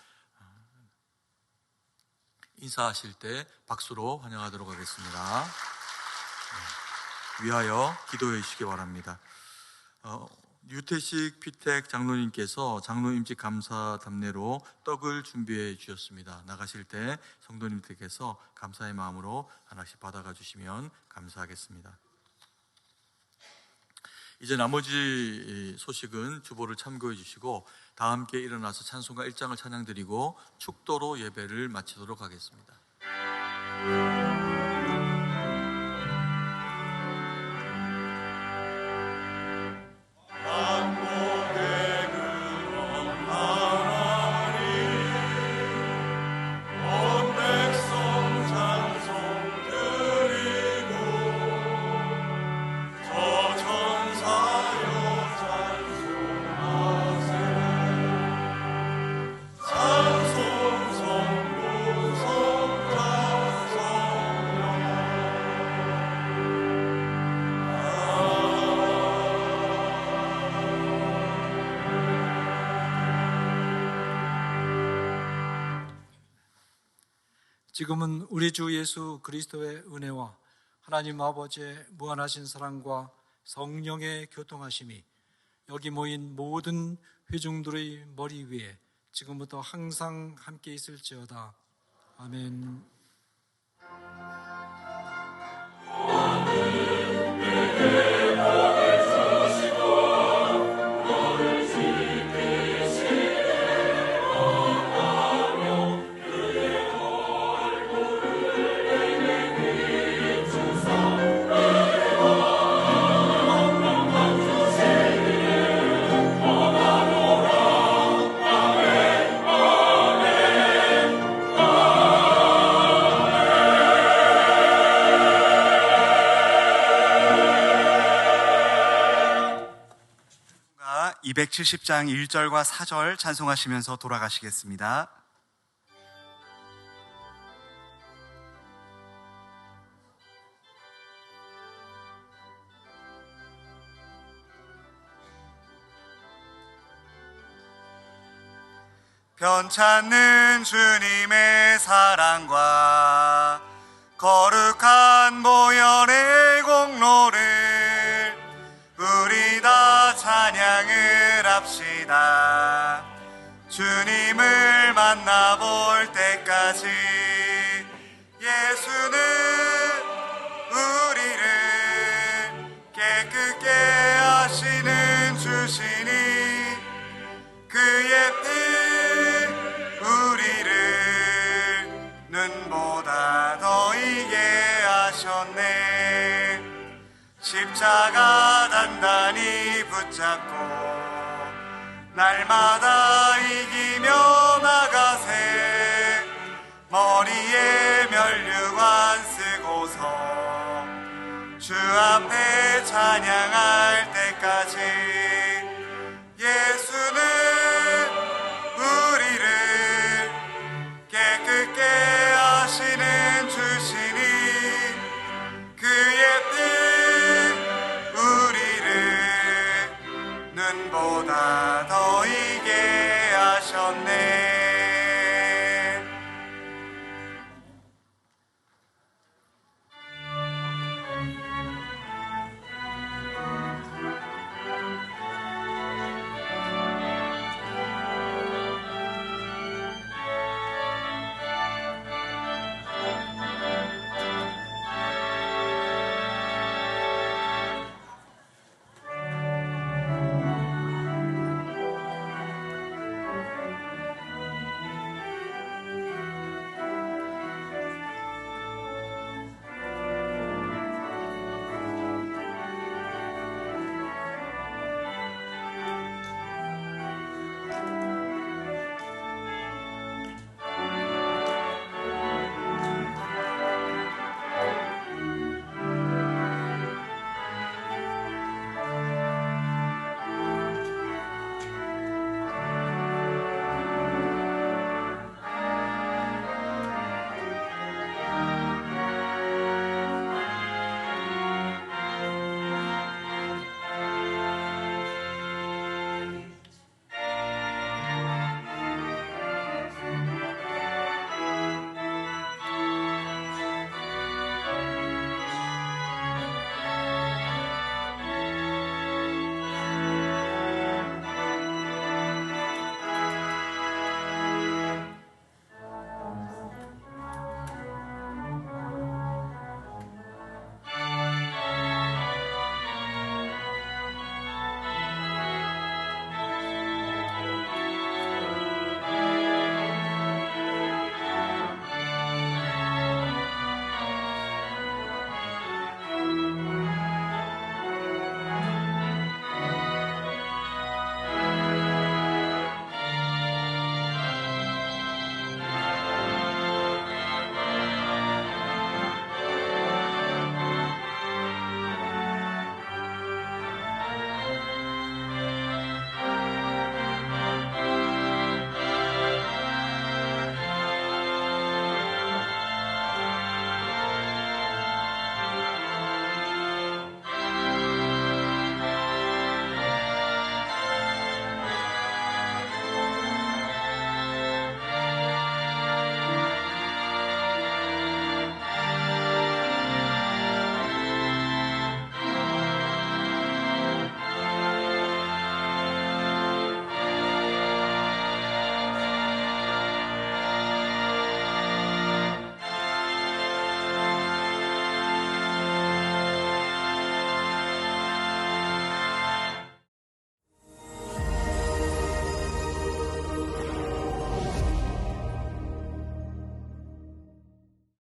인사하실 때 박수로 환영하도록 하겠습니다. 위하여 기도해 주시기 바랍니다. 유태식 피택 장로님께서 장로 임직 감사 답례로 떡을 준비해 주셨습니다. 나가실 때 성도님들께서 감사의 마음으로 하나씩 받아가 주시면 감사하겠습니다. 이제 나머지 소식은 주보를 참고해 주시고 다 함께 일어나서 찬송가 1장을 찬양드리고 축도로 예배를 마치도록 하겠습니다. 지금은 우리 주 예수 그리스도의 은혜와 하나님 아버지의 무한하신 사랑과 성령의 교통하심이 여기 모인 모든 회중들의 머리 위에 지금부터 항상 함께 있을지어다. 아멘. 가 270장 1절과 4절 찬송하시면서 돌아가시겠습니다. 변찮는 주님의 사랑과 거룩한 보혈의 공로를 우리 다 찬양을 합시다. 주님을 만나볼 때까지 예수는 우리를 깨끗게 하시는 주시니 그의 피 우리를 눈보다 더 이게 하셨네. 십자가 단단히 붙잡고 날마다 이기며 나가세. 머리에 면류관 쓰고서 주 앞에 찬양할 때